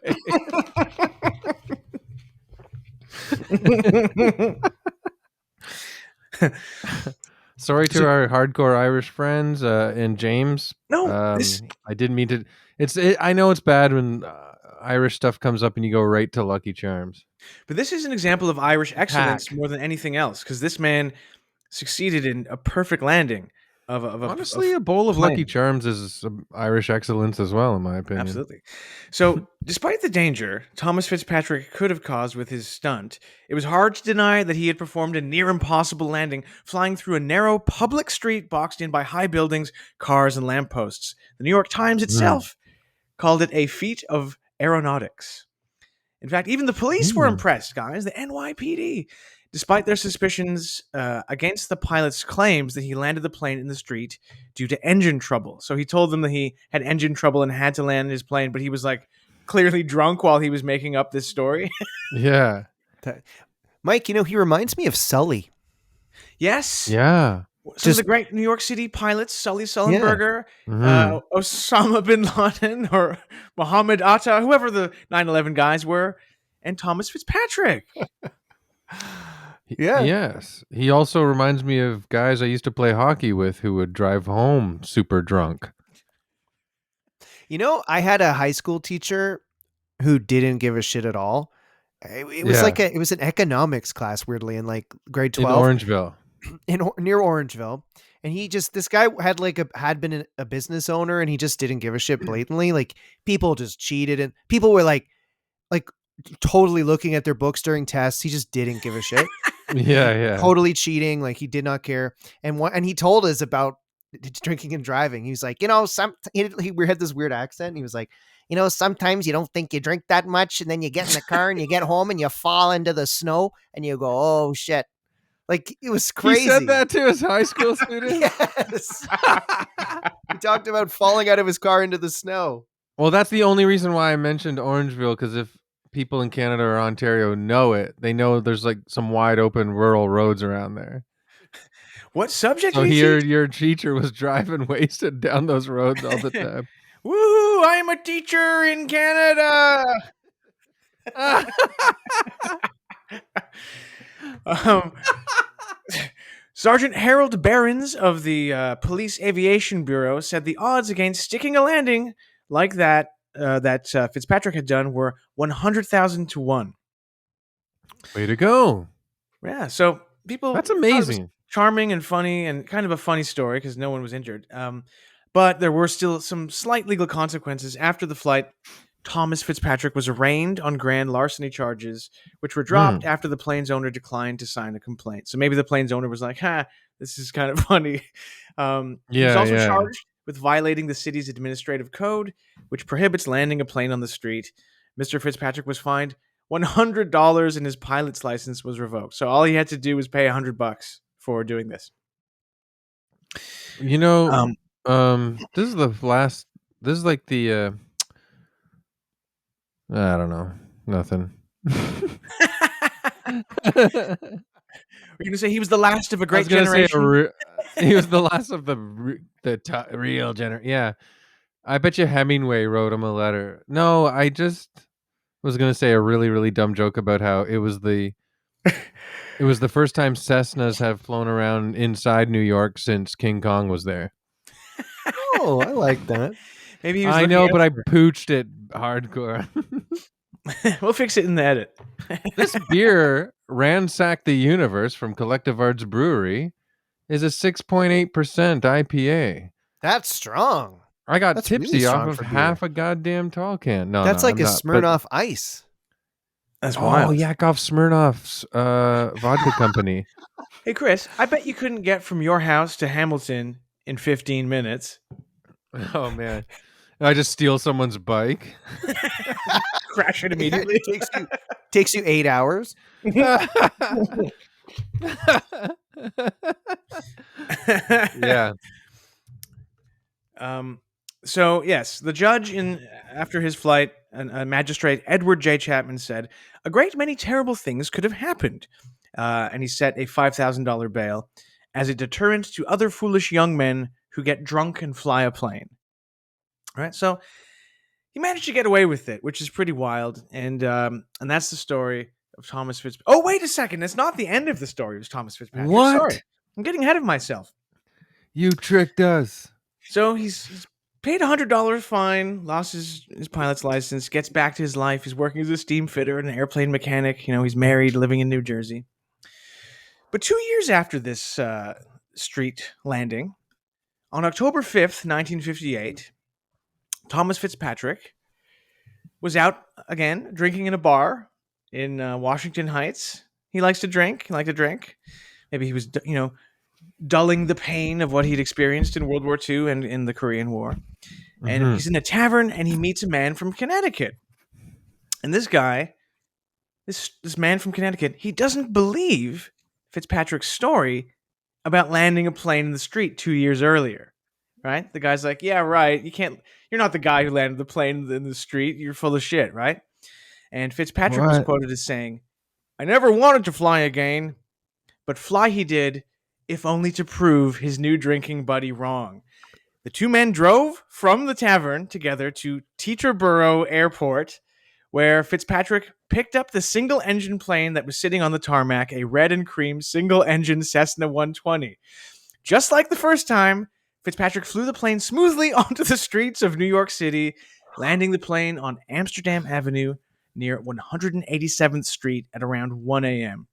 Sorry to our hardcore Irish friends and James. No, this I didn't mean to. I know it's bad when Irish stuff comes up and you go right to Lucky Charms. But this is an example of Irish excellence Hack. more than anything else, because this man succeeded in a perfect landing of Honestly, a bowl of plane. Lucky Charms is some Irish excellence as well, in my opinion. Absolutely. So, despite the danger Thomas Fitzpatrick could have caused with his stunt, it was hard to deny that he had performed a near impossible landing, flying through a narrow public street boxed in by high buildings, cars, and lampposts. The New York Times itself called it a feat of aeronautics. In fact, even the police were impressed, guys. The NYPD, despite their suspicions against the pilot's claims that he landed the plane in the street due to engine trouble. So he told them that he had engine trouble and had to land his plane, but he was like clearly drunk while he was making up this story. Yeah. Mike, he reminds me of Sully. Yes. Yeah. Some of the great New York City pilots, Sully Sullenberger, Mhm. Osama bin Laden, or Mohammed Atta, whoever the 9/11 guys were, and Thomas Fitzpatrick. Yeah. Yes. He also reminds me of guys I used to play hockey with who would drive home super drunk. I had a high school teacher who didn't give a shit at all. It was it was an economics class, weirdly, in like grade 12 in Orangeville. near Orangeville. And this guy had been a business owner, and he just didn't give a shit blatantly. Like, people just cheated, and people were like totally looking at their books during tests. He just didn't give a shit. Yeah. Totally cheating. Like, he did not care. And he told us about drinking and driving. He was like, we had this weird accent. He was like, sometimes you don't think you drink that much, and then you get in the car and you get home and you fall into the snow and you go, oh shit. Like, it was crazy. He said that to his high school students? Yes. He talked about falling out of his car into the snow. Well, that's the only reason why I mentioned Orangeville, because if people in Canada or Ontario know it, they know there's like some wide open rural roads around there. What subject So did he here teach? your teacher was driving wasted down those roads all the time. Woo! I'm a teacher in Canada. Sergeant Harold Behrens of the Police Aviation Bureau said the odds against sticking a landing like that Fitzpatrick had done were 100,000 to 1. Way to go. Yeah, so people That's thought it was amazing. charming and funny, and kind of a funny story because no one was injured. But there were still some slight legal consequences after the flight. Thomas Fitzpatrick was arraigned on grand larceny charges, which were dropped after the plane's owner declined to sign a complaint. So maybe the plane's owner was like, this is kind of funny. He was also charged with violating the city's administrative code, which prohibits landing a plane on the street. Mr. Fitzpatrick was fined $100 and his pilot's license was revoked. So all he had to do was pay $100 for doing this. This is the last. This is like the. I don't know. Nothing. We're going to say he was the last of a great generation. He was the last of the real generation. Yeah. I bet you Hemingway wrote him a letter. No, I just was going to say a really, really dumb joke about how it was the first time Cessnas have flown around inside New York since King Kong was there. Oh, I like that. Maybe he was I know, but I pooched it hardcore. We'll fix it in the edit. This beer, Ransack the Universe from Collective Arts Brewery, is a 6.8% IPA. That's strong. I got That's really tipsy off strong of for beer. half a goddamn tall can. No, That's no, like I'm a not, but- Smirnoff Ice. That's Oh, wild. Yakov Smirnoff's vodka company. Hey, Chris, I bet you couldn't get from your house to Hamilton in 15 minutes. Oh, man. I just steal someone's bike. Crash it Yeah, immediately. it takes you 8 hours. Yeah. So yes, the judge after his flight, magistrate Edward J. Chapman said, "A great many terrible things could have happened," and he set a $5,000 bail as a deterrent to other foolish young men who get drunk and fly a plane. All right, so he managed to get away with it, which is pretty wild, and that's the story of Thomas Fitzpatrick. Oh, wait a second, it's not the end of the story of Thomas Fitzpatrick. What? Sorry, I'm getting ahead of myself. You tricked us. So he's paid $100 fine, lost his pilot's license, gets back to his life. He's working as a steam fitter and an airplane mechanic. You know, he's married, living in New Jersey. But 2 years after this street landing, on October 5th, 1958, Thomas Fitzpatrick was out again drinking in a bar in Washington Heights. He likes to drink. Maybe he was, dulling the pain of what he'd experienced in World War II and in the Korean War. And he's in a tavern and he meets a man from Connecticut. And this guy, this man from Connecticut, he doesn't believe Fitzpatrick's story about landing a plane in the street 2 years earlier. Right? The guy's like, yeah, right. You're not the guy who landed the plane in the street. You're full of shit, right? And Fitzpatrick was quoted as saying, "I never wanted to fly again, but fly he did, if only to prove his new drinking buddy wrong." The two men drove from the tavern together to Teterboro Airport, where Fitzpatrick picked up the single-engine plane that was sitting on the tarmac, a red and cream single-engine Cessna 120. Just like the first time, Fitzpatrick flew the plane smoothly onto the streets of New York City, landing the plane on Amsterdam Avenue near 187th Street at around 1 a.m.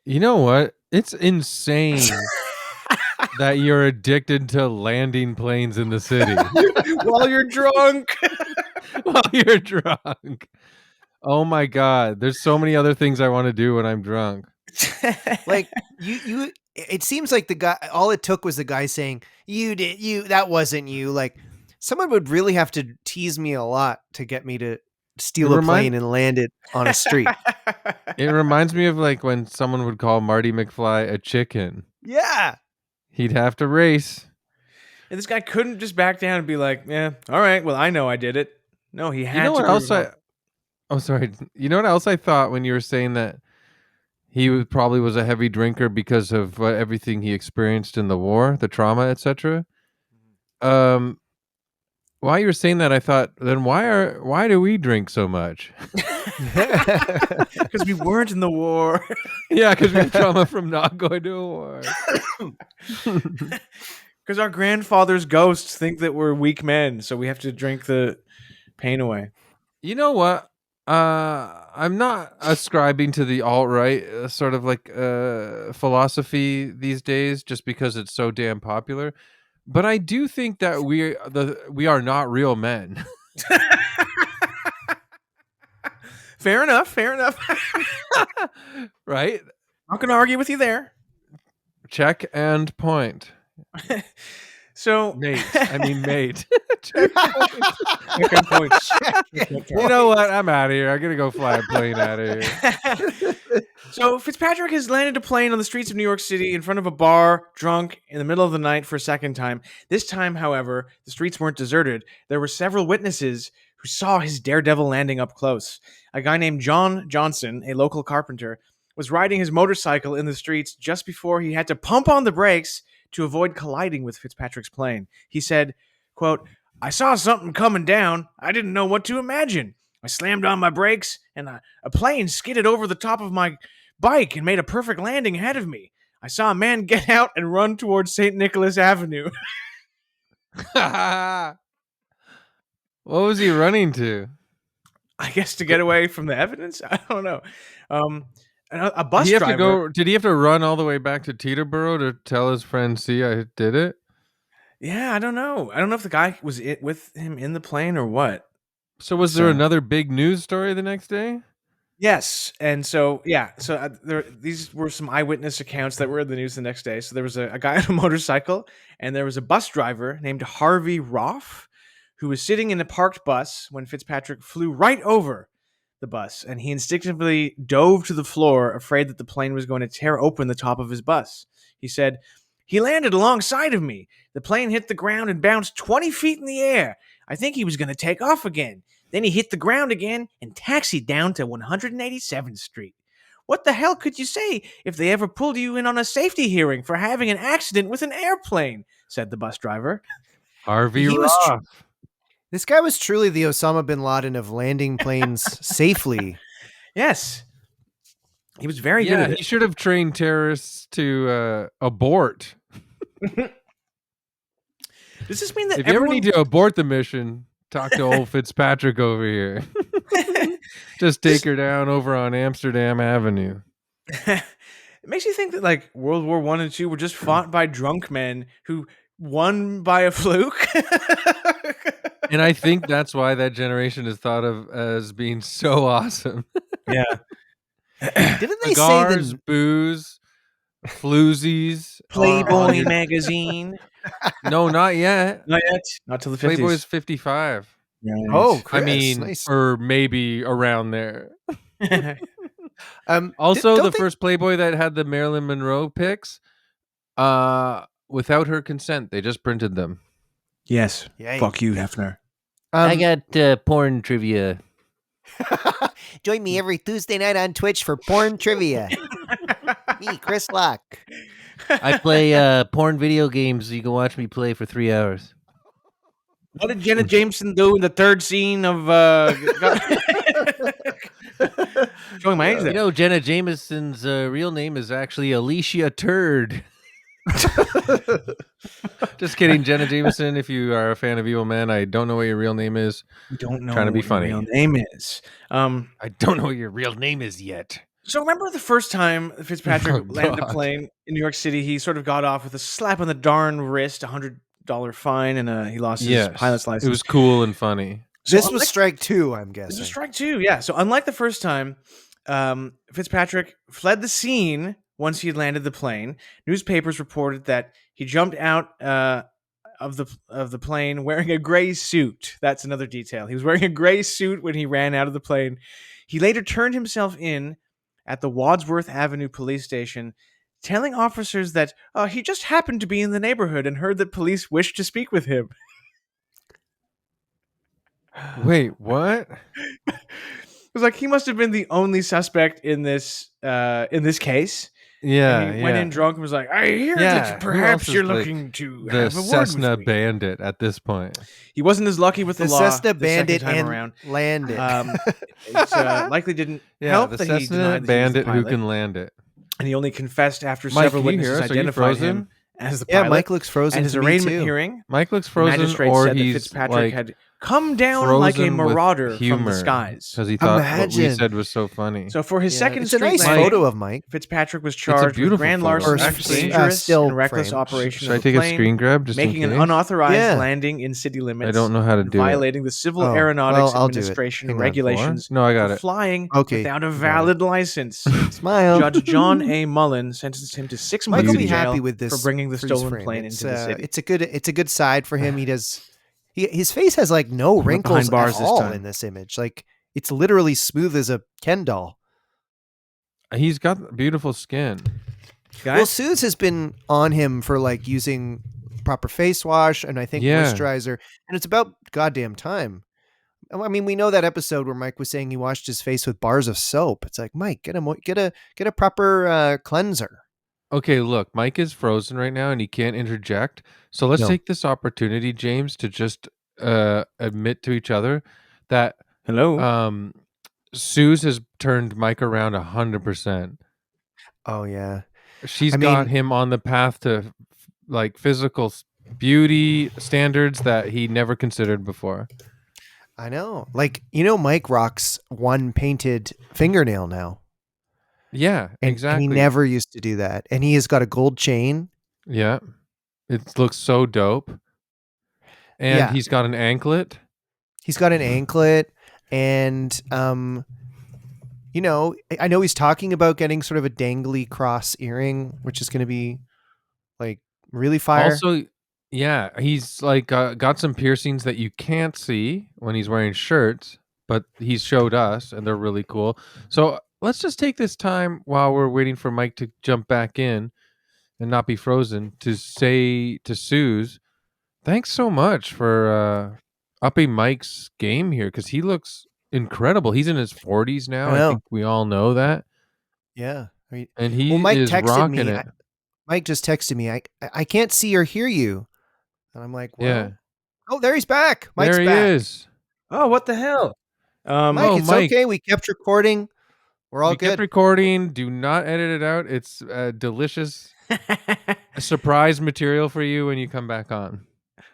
You know what? It's insane that you're addicted to landing planes in the city While you're drunk. while you're drunk. Oh my God. There's so many other things I want to do when I'm drunk. Like you it seems like the guy, all it took was the guy saying, that wasn't you. Like someone would really have to tease me a lot to get me to steal a plane and land it on a street. It reminds me of like when someone would call Marty McFly a chicken. Yeah. He'd have to race. And this guy couldn't just back down and be like, yeah, all right, well, I know I did it. No, he had You know to. what else Oh, sorry. You know what else I thought when you were saying that he probably was a heavy drinker because of everything he experienced in the war, the trauma, etc. While you were saying that, I thought, then why do we drink so much? Because we weren't in the war. Yeah, because we have trauma from not going to a war. Because our grandfather's ghosts think that we're weak men, so we have to drink the pain away. You know what? I'm not ascribing to the alt-right sort of like philosophy these days just because it's so damn popular. But I do think that we are not real men. Fair enough. Right? Not going to argue with you there. Check and point. So, Mate. Mate. Check and point. You know what? I'm out of here. I'm going to go fly a plane out of here. So Fitzpatrick has landed a plane on the streets of New York City in front of a bar, drunk, in the middle of the night for a second time. This time, however, the streets weren't deserted. There were several witnesses who saw his daredevil landing up close. A guy named John Johnson, a local carpenter, was riding his motorcycle in the streets just before he had to pump on the brakes to avoid colliding with Fitzpatrick's plane. He said, quote, "I saw something coming down. I didn't know what to imagine. I slammed on my brakes, and a plane skidded over the top of my bike and made a perfect landing ahead of me. I saw a man get out and run towards St. Nicholas Avenue." What was he running to? I guess to get away from the evidence. I don't know. A Did bus he have to driver. go? Did he have to run all the way back to Teterboro to tell his friend, "See, I did it"? Yeah, I don't know. I don't know if the guy was with him in the plane or what. So was there another big news story the next day? Yes, and so these were some eyewitness accounts that were in the news the next day. So there was a guy on a motorcycle, and there was a bus driver named Harvey Roff, who was sitting in a parked bus when Fitzpatrick flew right over the bus, and he instinctively dove to the floor, afraid that the plane was going to tear open the top of his bus. He said, "He landed alongside of me. The plane hit the ground and bounced 20 feet in the air. I think he was going to take off again. Then he hit the ground again and taxied down to 187th Street. What the hell could you say if they ever pulled you in on a safety hearing for having an accident with an airplane?" said the bus driver. Harvey He was Roff. This guy was truly the Osama bin Laden of landing planes safely. Yes. He was very good at He it. should have trained terrorists to abort. Does this mean that If you ever need to abort the mission, talk to old Fitzpatrick over here. Just take her down over on Amsterdam Avenue. It makes you think that like World War I and II were just fought by drunk men who won by a fluke? And I think that's why that generation is thought of as being so awesome. Yeah. Didn't they Cigars, say booze, floozies. Playboy magazine. No, not yet. Not yet. Not till the 50s. Playboy's 55. Oh, I Chris, mean, nice. or maybe around there. Um, Also, don't the they- first Playboy that had the Marilyn Monroe pics, without her consent, they just printed them. Yes. Yikes. Fuck you, Hefner. I got porn trivia. Join me every Tuesday night on Twitch for porn trivia. Me, Chris Locke. I play porn video games. You can watch me play for 3 hours. What did Jenna Jameson do in the third scene of showing my age there? You know, Jenna Jameson's real name is actually Alicia Turd. Just kidding, Jenna Jameson. If you are a fan of Evil Men, I don't know what your real name is. We don't know Trying to be what your funny. real name is. I don't know what your real name is yet. So remember the first time Fitzpatrick Oh, landed a God. plane in New York City? He sort of got off with a slap on the darn wrist, $100 fine, and he lost his Yes, pilot's license. it was cool and funny. This So was unlike- strike two, I'm This guessing. was strike two, yeah. So unlike the first time, Fitzpatrick fled the scene once he had landed the plane. Newspapers reported that he jumped out of the plane wearing a gray suit. That's another detail. He was wearing a gray suit when he ran out of the plane. He later turned himself in at the Wadsworth Avenue police station, telling officers that he just happened to be in the neighborhood and heard that police wished to speak with him. Wait, what? It was like he must have been the only suspect in this case. Yeah, And he went in drunk and was like, "I hear Yeah, that who perhaps else is you're like looking to the have a word Cessna with me." Bandit at this point. He wasn't as lucky with the, The law Cessna the Bandit second time and around. landed. It likely didn't Yeah, help the that he Cessna denied that he was the Bandit who pilot, can land it. and he only confessed after Mike, several can you witnesses hear us? Are you identified him frozen? as the Yeah, pilot. Mike looks frozen At his to me arraignment too. hearing, Mike looks the frozen, magistrate or said that he's Fitzpatrick like had come down like a frozen with marauder from humor the skies. because he thought what we Imagine. said was so funny. So for his Yeah, second it's a street nice landing, photo of Mike. Fitzpatrick was a charged with beautiful grand photo. larceny, Or Actually, dangerous still and reckless frame. operation Should of I the take a plane, screen grab just making in an case? unauthorized Yeah. landing in city limits. I don't know how to and do it. violating the Civil Oh, Aeronautics well, I'll do it. Administration Hang on. regulations No, I got for it. flying Okay, without a you got valid license. Smile. Judge John A. Mullen sentenced him to 6 Mike months will in be jail happy with this for bringing the freeze stolen frame. plane It's, into the city. It's a good side for him. He does. His face has like no went wrinkles behind bars at this all time. in this image. Like it's literally smooth as a Ken doll. He's got beautiful skin. Well, Suze has been on him for like using proper face wash and I think Yeah. moisturizer, and it's about goddamn time. I mean, we know that episode where Mike was saying he washed his face with bars of soap. It's like, Mike, get a proper cleanser. Okay, look, Mike is frozen right now and he can't interject. So let's No. take this opportunity, James, to just admit to each other that Hello. Suze has turned Mike around 100%. Oh yeah. She's I got mean- him on the path to like physical beauty standards that he never considered before. I know. Like, Mike rocks one painted fingernail now. Yeah, And he exactly. never used to do that. And he has got a gold chain. Yeah. It looks so dope. And Yeah. he's got an anklet. He's got an anklet. And, I know he's talking about getting sort of a dangly cross earring, which is going to be like really fire. Also, yeah, he's like got some piercings that you can't see when he's wearing shirts, but he's showed us and they're really cool. So let's just take this time while we're waiting for Mike to jump back in and not be frozen to say to Suze, thanks so much for upping Mike's game here because he looks incredible. He's in his 40s I now. I know. think we all know that. Yeah. And Well, he Mike is texted rocking me. it. Mike just texted me. I can't see or hear you. And I'm like, Yeah. well, oh, there he's back. Mike's There he back. is. Oh, what the hell? Mike, Oh, it's Mike. okay. We kept recording. We're all We kept good. recording. Do not edit it out. It's delicious surprise material for you when you come back on.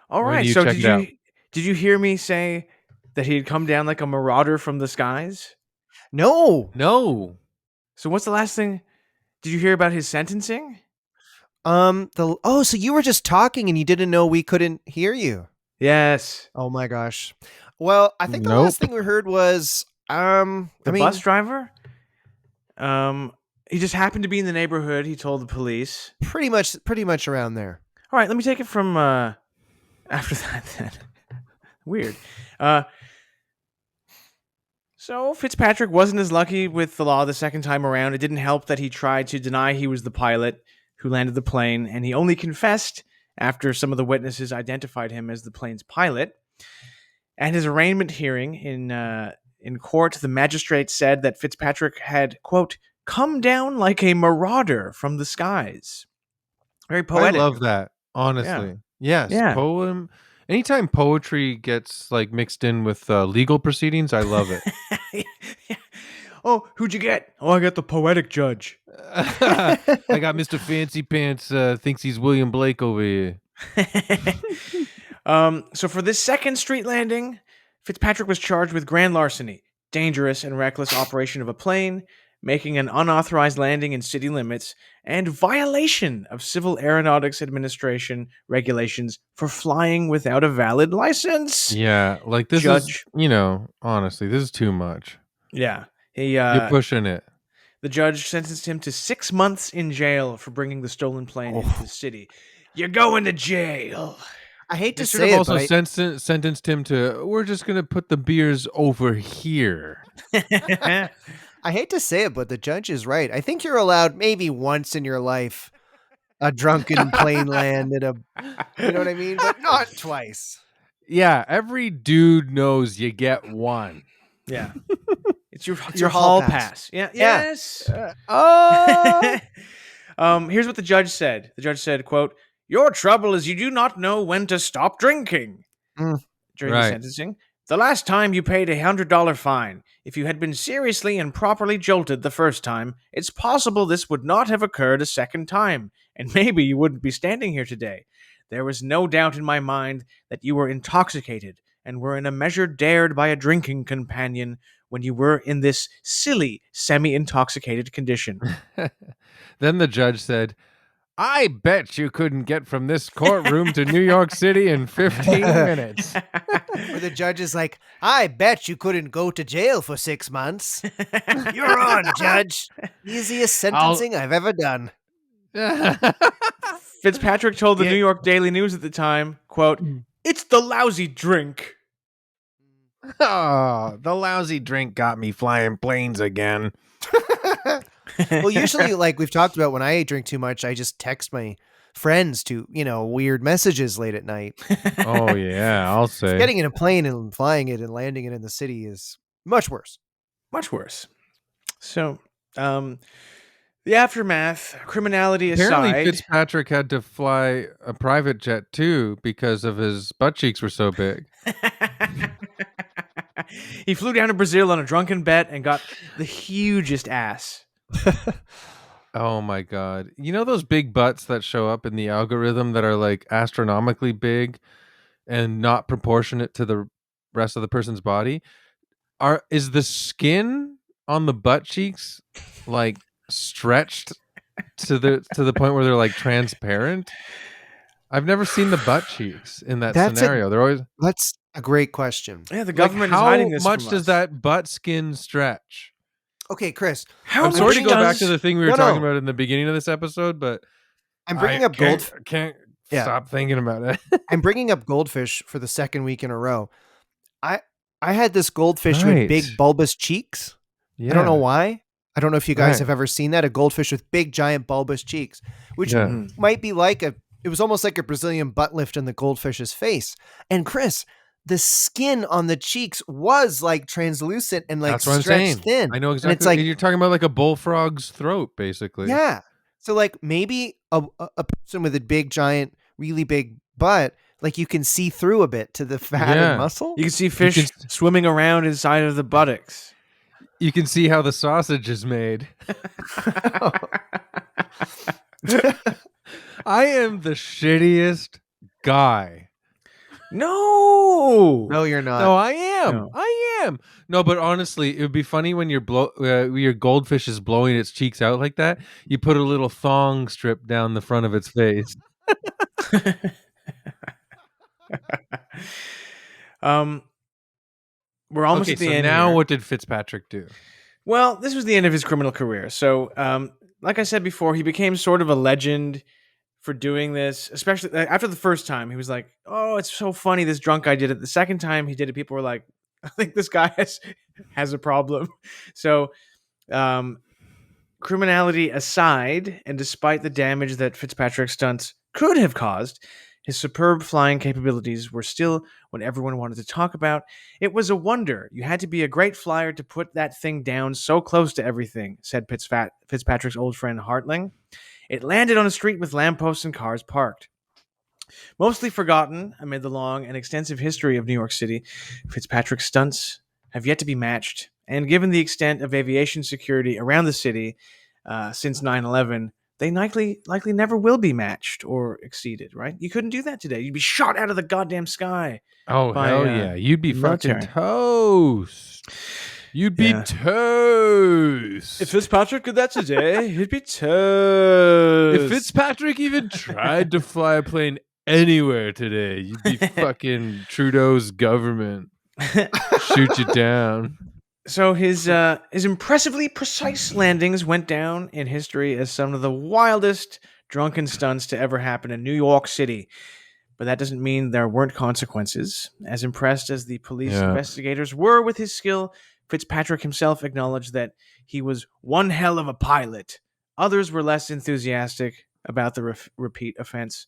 All When right. you So check it out. did you hear me say that he had come down like a marauder from the skies? No. No. So what's the last thing? Did you hear about his sentencing? So you were just talking and you didn't know we couldn't hear you. Yes. Oh my gosh. Well, I think the Nope. last thing we heard was The bus driver? He just happened to be in the neighborhood, he told the police. pretty much around there. All right, let me take it from after that then. Weird. So Fitzpatrick wasn't as lucky with the law the second time around. It didn't help that he tried to deny he was the pilot who landed the plane, and he only confessed after some of the witnesses identified him as the plane's pilot. At his arraignment hearing in court, the magistrate said that Fitzpatrick had, quote, come down like a marauder from the skies. Very I poetic. love that. Honestly. Yes. Yeah. Poem. Anytime poetry gets like mixed in with legal proceedings, I love it. Oh, who'd you get? Oh, I got the poetic judge. I got Mr. Fancy Pants thinks he's William Blake over here. So for this second street landing, Fitzpatrick was charged with grand larceny, dangerous and reckless operation of a plane, making an unauthorized landing in city limits, and violation of Civil Aeronautics Administration regulations for flying without a valid license. Yeah, like this Judge. is, honestly, this is too much. Yeah. He You're pushing it. The judge sentenced him to 6 months in jail for bringing the stolen plane into the city. You're going to jail. I hate They to should say have it, also but sentenced him to, we're just going to put the beers over here. I hate to say it, but the judge is right. I think you're allowed maybe once in your life a drunken plane land at a, you know what I mean? But not twice. Yeah, every dude knows you get one. Yeah. It's your your hall hall pass. pass. Yeah. Yeah. Yes. Oh! Here's what the judge said. The judge said, quote, your trouble is you do not know when to stop drinking. Mm. During the Right. sentencing. The last time you paid a $100 fine. If you had been seriously and properly jolted the first time, it's possible this would not have occurred a second time, and maybe you wouldn't be standing here today. There was no doubt in my mind that you were intoxicated and were in a measure dared by a drinking companion when you were in this silly, semi-intoxicated condition. Then the judge said, I bet you couldn't get from this courtroom to New York City in 15 minutes. Where the judge is like, I bet you couldn't go to jail for 6 months. You're on, judge. Easiest sentencing I've ever done. Fitzpatrick told the Yeah. New York Daily News at the time, quote, it's the lousy drink. Oh, the lousy drink got me flying planes again. Well, usually, like we've talked about, when I drink too much, I just text my friends to, weird messages late at night. Oh, yeah, I'll say. Getting in a plane and flying it and landing it in the city is much worse. Much worse. So, the aftermath, criminality Apparently, aside. Fitzpatrick had to fly a private jet too because of his butt cheeks were so big. He flew down to Brazil on a drunken bet and got the hugest ass. Oh my God. You know those big butts that show up in the algorithm that are like astronomically big and not proportionate to the rest of the person's body. Is the skin on the butt cheeks like stretched to the point where they're like transparent? I've never seen the butt cheeks in that scenario. They're always That's a great question. Yeah, the like, government is how hiding this much from does us. that butt skin stretch? Okay, Chris. How I'm sorry to much go back does- to the thing we were No, talking no. about in the beginning of this episode, but I'm bringing I up can't Yeah. stop thinking about it. I'm bringing up goldfish for the second week in a row. I I had this goldfish with Right. big bulbous cheeks. Yeah. I don't know why. I don't know if you guys Right. have ever seen that, a goldfish with big giant bulbous cheeks, which Yeah. Mhm. might be like it was almost like a Brazilian butt lift in the goldfish's face. And Chris, the skin on the cheeks was like translucent and like That's what I'm stretched saying. thin. I know And exactly. it's like, You're talking about like a bullfrog's throat, basically. yeah. So like maybe a person with a big giant, really big butt, like you can see through a bit to the fat Yeah. and muscle. You can see fish swimming around inside of the buttocks. You can see how the sausage is made. I am the shittiest guy. No. No, you're not. No, I am. No. I am. No, but honestly, it would be funny when your goldfish is blowing its cheeks out like that. You put a little thong strip down the front of its face. We're almost Okay, at the so end now here. what did Fitzpatrick do? Well, this was the end of his criminal career. So, like I said before, he became sort of a legend for doing this, especially after the first time. He was like, "Oh, it's so funny this drunk guy did it." The second time he did it, people were like, "I think this guy has a problem." So, criminality aside, and despite the damage that Fitzpatrick's stunts could have caused, his superb flying capabilities were still what everyone wanted to talk about. It was a wonder. You had to be a great flyer to put that thing down so close to everything, said Fitzpatrick's old friend Hartling. It landed on a street with lampposts and cars parked. Mostly forgotten amid the long and extensive history of New York City, Fitzpatrick's stunts have yet to be matched. And given the extent of aviation security around the city since 9/11, they likely never will be matched or exceeded, right? You couldn't do that today. You'd be shot out of the goddamn sky. Oh, By, hell yeah. You'd be the fucking military. toast. You'd be Yeah. toast. If Fitzpatrick did that today, he'd be toast. If Fitzpatrick even tried to fly a plane anywhere today, you'd be fucking Trudeau's government. Shoot you down. So his impressively precise landings went down in history as some of the wildest drunken stunts to ever happen in New York City. But that doesn't mean there weren't consequences. As impressed as the police investigators were with his skill, Fitzpatrick himself acknowledged that he was one hell of a pilot. Others were less enthusiastic about the repeat offense.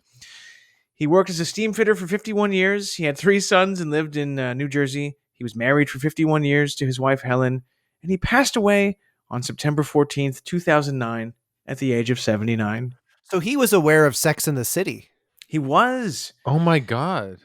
He worked as a steam fitter for 51 years. He had 3 sons and lived in New Jersey. He was married for 51 years to his wife, Helen, and he passed away on September 14th, 2009, at the age of 79. So he was aware of Sex in the City. He was. Oh my God.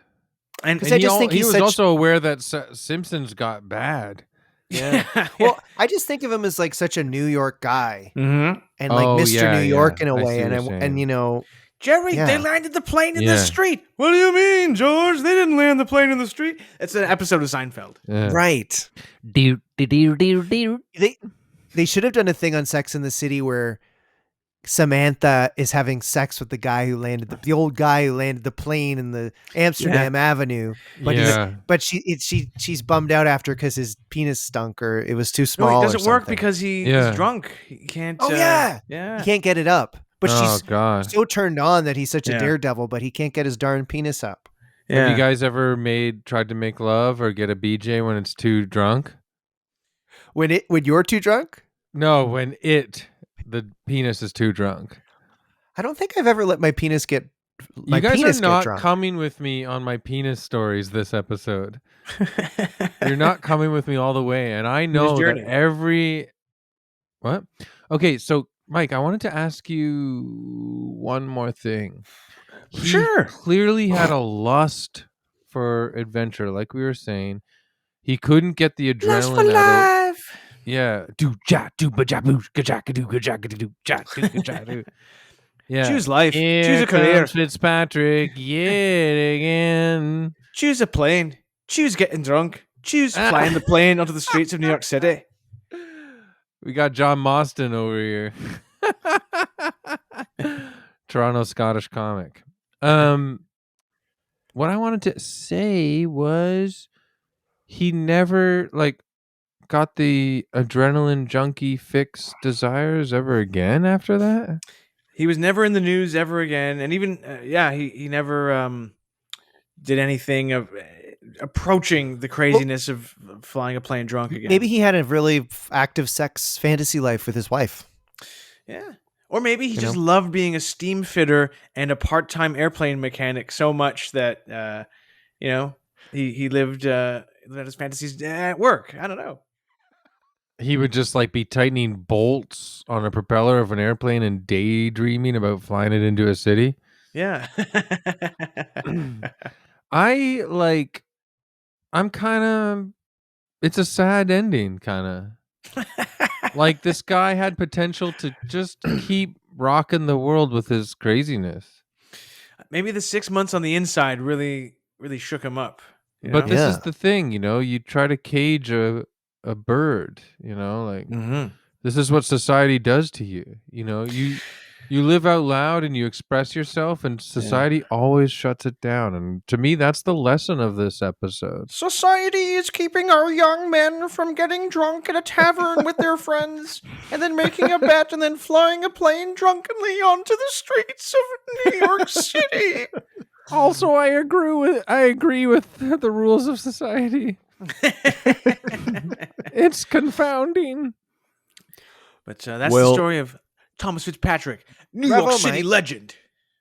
And Because I just think he he's was such- also aware that Simpsons got bad. yeah. Well, I just think of him as like such a New York guy Mm-hmm. and like Oh, Mr. yeah, New York yeah. in a I way, see and what you're saying. and you know, Jerry, Yeah. they landed the plane in the Yeah. street. What do you mean, George? They didn't land the plane in the street. It's an episode of Seinfeld. Yeah. right? Do do do do do. They should have done a thing on Sex in the City where Samantha is having sex with the guy who landed the old guy who landed the plane in the Amsterdam Avenue, but Yeah. she's bummed out after because his penis stunk or it was too No, small. it or doesn't work something. because he Yeah. is drunk. He can't. Oh, yeah. Yeah. he can't get it up. But Oh she's God. so turned on that he's such a Yeah. daredevil, but he can't get his darn penis up. Yeah. Have you guys ever tried to make love or get a BJ when it's too drunk? When you're too drunk, No, when the penis is too drunk. I don't think I've ever let my penis get. My You guys penis are get not drunk. coming with me on my penis stories this episode. You're not coming with me all the way, and I know that journey. every what? Okay, so Mike, I wanted to ask you one more thing. He Sure. clearly had a lust for adventure, like we were saying. He couldn't get the adrenaline out of yeah. Do ja do ba ja boo ga ja ga do ga ja ga do ja do ga ja do. Yeah. Choose life. Here Choose a career. comes Fitzpatrick yet again. Choose a plane. Choose getting drunk. Choose flying the plane onto the streets of New York City. We got John Mostyn over here. Toronto Scottish comic. What I wanted to say was he never got the adrenaline junkie fix desires ever again after that. He was never in the news ever again, and even he never did anything of approaching the craziness of flying a plane drunk again. Maybe he had a really active sex fantasy life with his wife. Yeah. Or maybe he just loved being a steam fitter and a part-time airplane mechanic so much that he lived his fantasies at work. I don't know. He would just be tightening bolts on a propeller of an airplane and daydreaming about flying it into a city. Yeah. I'm kind of, it's a sad ending, kind of. This guy had potential to just keep rocking the world with his craziness. Maybe the 6 months on the inside really, really shook him up. But this is the thing, you try to cage a bird, this is what society does to you. You live out loud and you express yourself, and society always shuts it down. And to me, that's the lesson of this episode. Society is keeping our young men from getting drunk at a tavern with their friends, and then making a bet, and then flying a plane drunkenly onto the streets of New York City. Also, I agree with the rules of society. It's confounding. But that's the story of Thomas Fitzpatrick, New York City legend.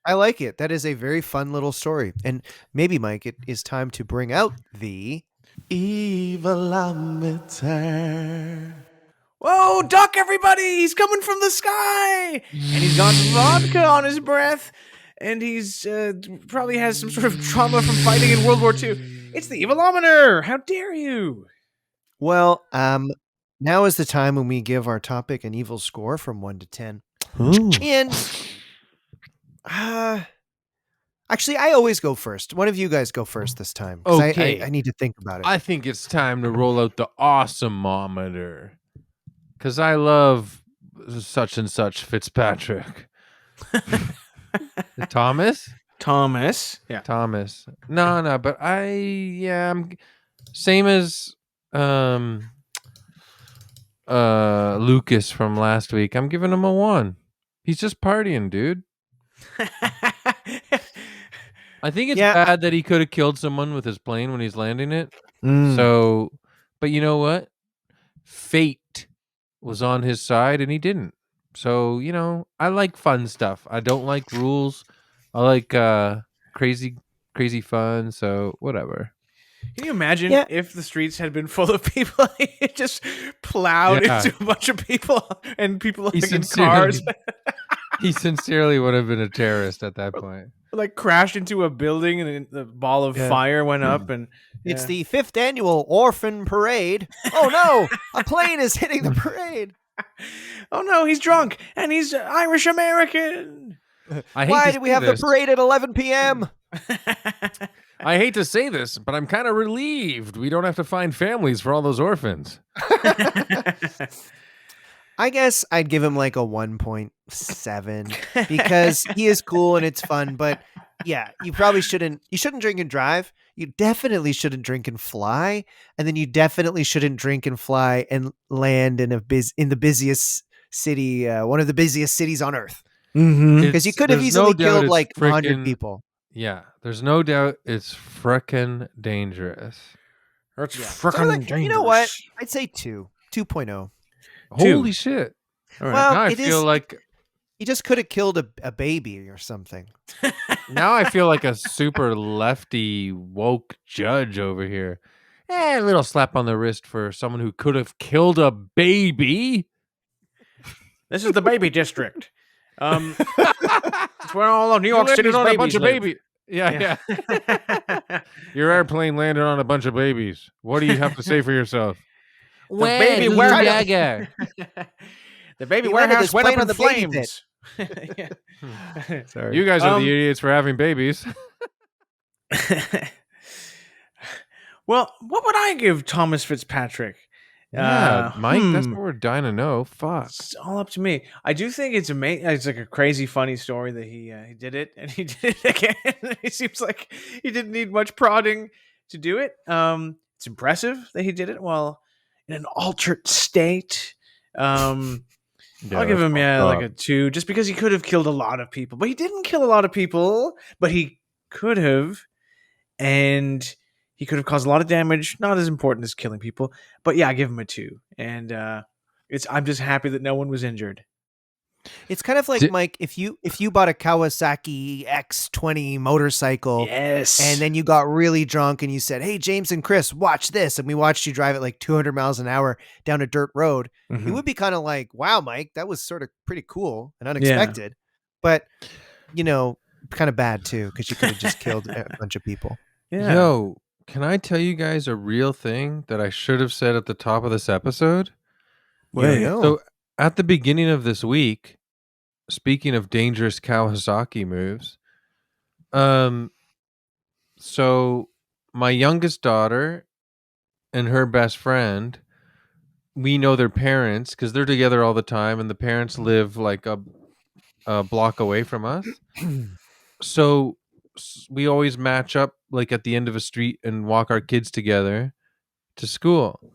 I like it. That is a very fun little story. And maybe, Mike, it is time to bring out the Evilometer. Whoa, duck, everybody! He's coming from the sky! And he's got vodka on his breath. And he's probably has some sort of trauma from fighting in World War II. It's the Evilometer! How dare you? Well, now is the time when we give our topic an evil score from 1 to 10. Ooh. And actually, I always go first. One of you guys go first this time. Okay. I need to think about it. I think it's time to roll out the awesomeometer. Because I love such and such Fitzpatrick. Thomas? Thomas. Yeah. Thomas. No, but I'm same as Lucas from last week. I'm giving him a 1. He's just partying, dude. I think it's bad that he could have killed someone with his plane when he's landing it. So, but you know what? Fate was on his side and he didn't. So, I like fun stuff. I don't like rules. I like crazy fun. So, whatever. Can you imagine if the streets had been full of people? It just plowed into a bunch of people and people in cars. He sincerely would have been a terrorist at that point. Crashed into a building and the ball of fire went up. And it's the 5th annual Orphan Parade. Oh no, a plane is hitting the parade. Oh no, he's drunk and he's Irish American. Why did we have the parade at 11 p.m.? I hate to say this, but I'm kind of relieved we don't have to find families for all those orphans. I guess I'd give him a 1.7 because he is cool and it's fun. But yeah, you probably shouldn't. You shouldn't drink and drive. You definitely shouldn't drink and fly, and then you definitely shouldn't drink and fly and land in the busiest city, one of the busiest cities on Earth. Because you could have easily killed 100 people. Yeah, there's no doubt it's frickin' dangerous. It's frickin' dangerous. You know what? I'd say 2.0. Holy shit. All right. Well, now I feel like he just could have killed a baby or something. Now I feel like a super lefty woke judge over here. A little slap on the wrist for someone who could have killed a baby. This is the baby district. It's where all of New York City's on babies a bunch of live. babies. Yeah. Your airplane landed on a bunch of babies. What do you have to say for yourself? The baby warehouse. The baby warehouse went up in flames. Sorry. You guys are the idiots for having babies. Well, what would I give Thomas Fitzpatrick? Yeah, Mike, that's Hmm. what we're dying to know. Fuck. It's all up to me. I do think it's amazing. It's like a crazy, funny story that he did it and he did it again. It seems like he didn't need much prodding to do it. It's impressive that he did it while in an altered state. Um, Yeah, I'll give that's him fucked like up. a 2, just because he could have killed a lot of people, but he didn't kill a lot of people. But he could have, and he could have caused a lot of damage. Not as important as killing people, but yeah, I give him a 2, and I'm just happy that no one was injured. It's kind of like, Di- Mike, if you bought a Kawasaki X20 motorcycle and Yes. then you got really drunk and you said, "Hey, James and Chris, watch this," and we watched you drive it like 200 miles an hour down a dirt road, it Mhm. would be kind of like, "Wow, Mike, that was sort of pretty cool and Yeah. unexpected," but you know, kind of bad too because you could have just killed a bunch of people. Yeah. Yo, can I tell you guys a real thing that I should have said at the top of this episode? Yo Wait. yo, So, at the beginning of this week, speaking of dangerous Kawasaki moves, um, so my youngest daughter and her best friend, we know their parents because they're together all the time, and the parents live like a block away from us. So we always match up like at the end of a street and walk our kids together to school.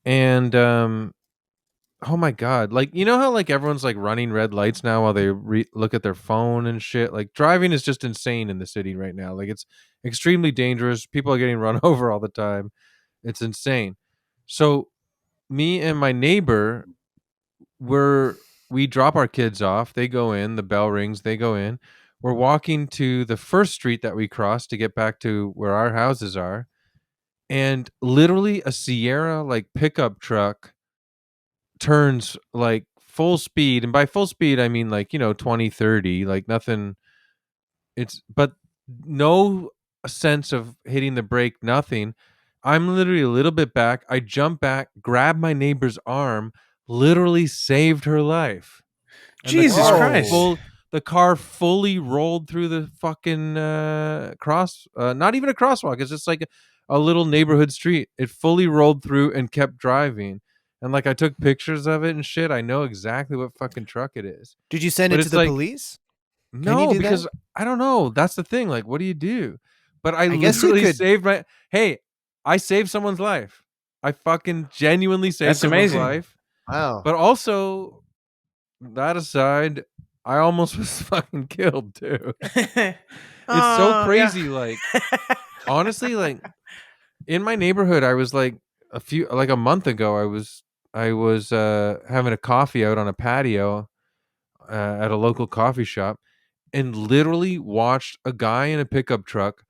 And oh my god, like you know how like everyone's like running red lights now while they look at their phone and shit. Like driving is just insane in the city right now. Like it's extremely dangerous. People are getting run over all the time. It's insane. So me and my neighbor we drop our kids off. They go in. The bell rings. They go in. We're walking to the first street that we cross to get back to where our houses are, and literally a Sierra like pickup truck turns like full speed, and by full speed I mean like 20, 30, like nothing. It's but no sense of hitting the brake, nothing. I'm literally a little bit back. I jump back, grab my neighbor's arm, literally saved her life. And Jesus Christ. the car fully rolled through the fucking not even a crosswalk. It's just like a little neighborhood street. It fully rolled through and kept driving. And like I took pictures of it and shit. I know exactly what fucking truck it is. did you send But it to it's the like police? Can you no, do that? because I don't know. That's the thing. Like, what do you do? But I I guess you literally could. saved my. Hey, I saved someone's life. I fucking genuinely saved That's someone's amazing. life. Wow. But also, that aside, I almost was fucking killed too. It's so crazy. Like, honestly, like in my neighborhood, I was like a month ago. I was having a coffee out on a patio at a local coffee shop, and literally watched a guy in a pickup truck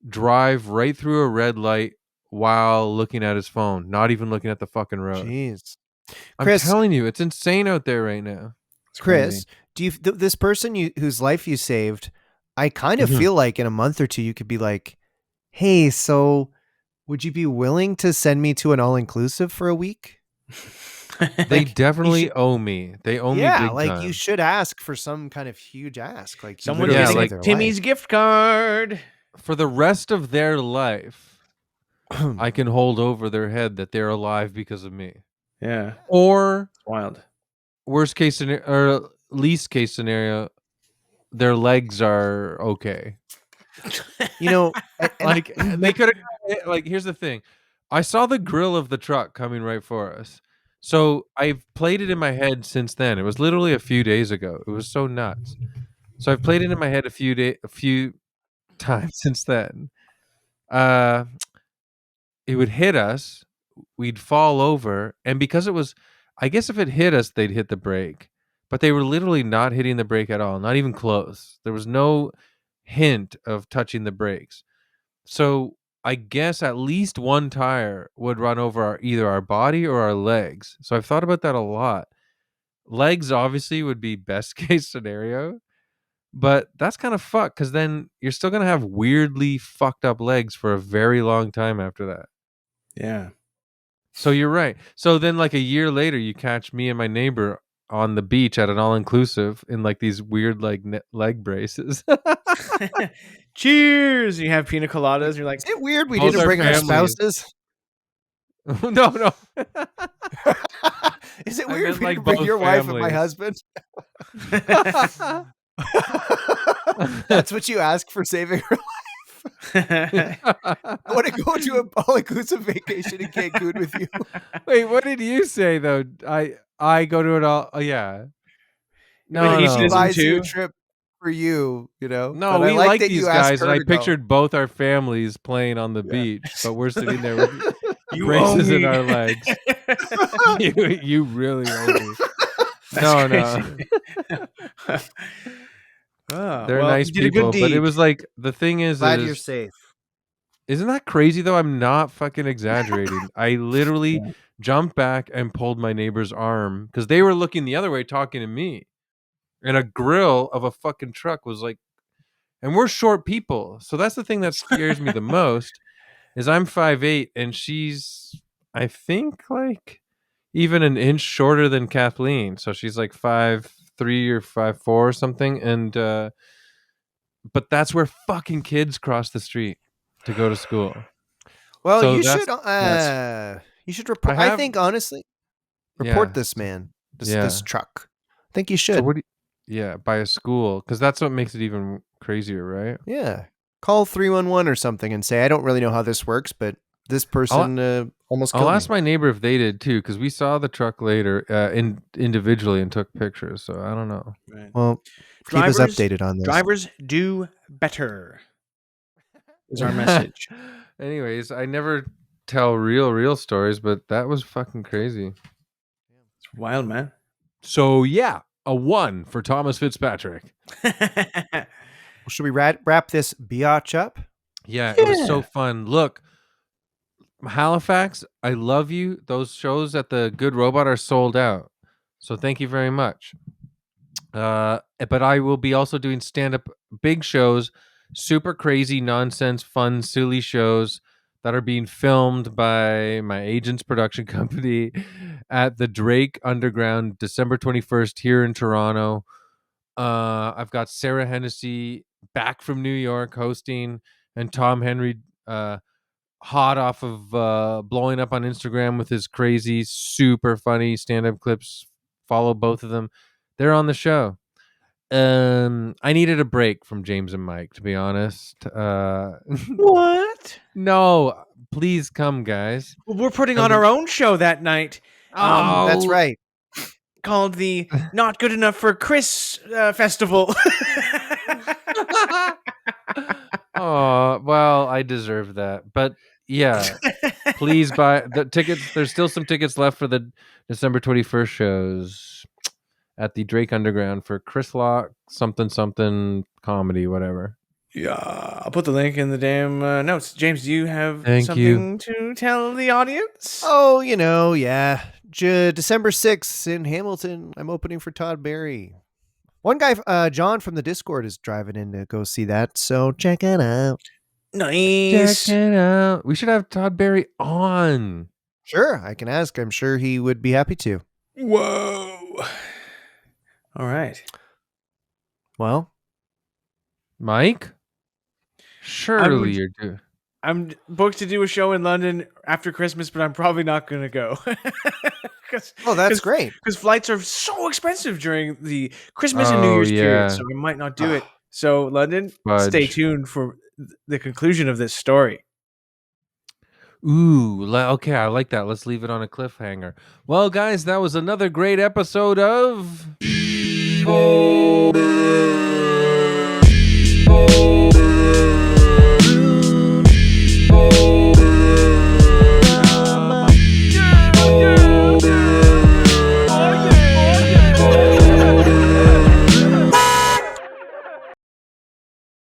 drive right through a red light while looking at his phone, not even looking at the fucking road. Jeez. I'm Chris, telling you, it's insane out there right now. It's crazy. Chris, do you this person whose life you saved? I kind of Mhm. feel like in a month or two you could be like, "Hey, so would you be willing to send me to an all inclusive for a week?" They Like you definitely should, owe me. They owe me yeah, big like you time. should ask for some kind of huge ask. Like you Someone literally Yeah, getting a saved like their Timmy's gift card. for the rest of their life, life. I can hold over their head that they're alive because of me. Yeah. Or It's wild. worst case scenario, or least case scenario, their legs are okay. You know, and Like they could have. Like here's the thing, I saw the grill of the truck coming right for us, so I've played it in my head since then. It was literally a few days ago. It was so nuts. So I've played it in my head a few times since then. Uh, it would hit us, we'd fall over, and because it was, I guess if it hit us, they'd hit the brake, but they were literally not hitting the brake at all, not even close. There was no hint of touching the brakes. So I guess at least one tire would run over either our body or our legs. So I've thought about that a lot. Legs obviously would be best case scenario, but that's kind of fucked because then you're still gonna have weirdly fucked up legs for a very long time after that. Yeah. So you're right. So then like a year later, you catch me and my neighbor on the beach at an all-inclusive in like these weird like leg braces. Cheers! You have pina coladas. You're like, Is it weird we Both didn't our bring our families. spouses? No. Is it I weird meant, we like, didn't bring both your wife and my families. husband? That's what you ask for saving her life. I want to go to an all-inclusive vacation in Cancun with you. Wait, what did you say though? I go to it all. Oh, yeah. Wait, No, he She says them buys you a too? trip for you, no. But I We like like that these you asked guys, and her I to go. pictured both our families playing on the Yeah. beach, but we're sitting there with You owe braces in me. our legs. you really owe me. That's No. crazy. Oh, They're well, nice you did a good people, but it deed. was like the thing Glad you're is, safe. isn't that crazy though? I'm not fucking exaggerating. I literally Yeah. jumped back and pulled my neighbor's arm because they were looking the other way, talking to me, and a grill of a fucking truck was like, and we're short people, so that's the thing that scares me the most. Is I'm 5'8" and she's, I think, like even an inch shorter than Kathleen, so she's like 5'3" or 5'4" or something, and but that's where fucking kids cross the street to go to school. Well, So you that's should I report. I have think honestly, report yeah. this man, this Yeah. truck. I think you So should. what do yeah, by a school, because that's what makes it even crazier, right? Yeah, call 311 or something and say I don't really know how this works, but this person almost I'll killed ask me. my neighbor if they did too, because we saw the truck later individually and took pictures. So I don't know. Right. Well, keep us updated on this. Drivers do better. Is our message. Anyways, I never tell real stories, but that was fucking crazy. It's wild, man. So yeah, a 1 for Thomas Fitzpatrick. Should we wrap this biatch up? Yeah, it was so fun. Look, Halifax, I love you. Those shows at the Good Robot are sold out. So thank you very much. But I will be also doing stand-up big shows, super crazy, nonsense, fun, silly shows that are being filmed by my agent's production company at the Drake Underground, December 21st here in Toronto. I've got Sarah Hennessy back from New York hosting, and Tom Henry hot off of blowing up on Instagram with his crazy, super funny stand-up clips. Follow both of them. They're on the show. I needed a break from James and Mike, to be honest. What? No, please come, guys. Well, we're putting Come on to- our own show that night. That's Oh. right. Called the Not Good Enough for Chris Festival. Oh, well, I deserve that. But yeah, please buy the tickets. There's still some tickets left for the December 21st shows at the Drake Underground for Chris Lock, something comedy, whatever. Yeah, I'll put the link in the damn notes. James, do you have Thank something to tell the audience? Oh, yeah. December 6th in Hamilton. I'm opening for Todd Barry. One guy, John from the Discord, is driving in to go see that, so check it out. Nice. Check it out. We should have Todd Barry on. Sure, I can ask. I'm sure he would be happy to. Whoa. All right. Well, Mike? Surely you're due. I'm booked to do a show in London after Christmas, but I'm probably not going to go. that's great. Because flights are so expensive during the Christmas and New Year's period, so I might not do it. So, London, stay Fudge. tuned for the conclusion of this story. Ooh, okay, I like that. Let's leave it on a cliffhanger. Well, guys, that was another great episode of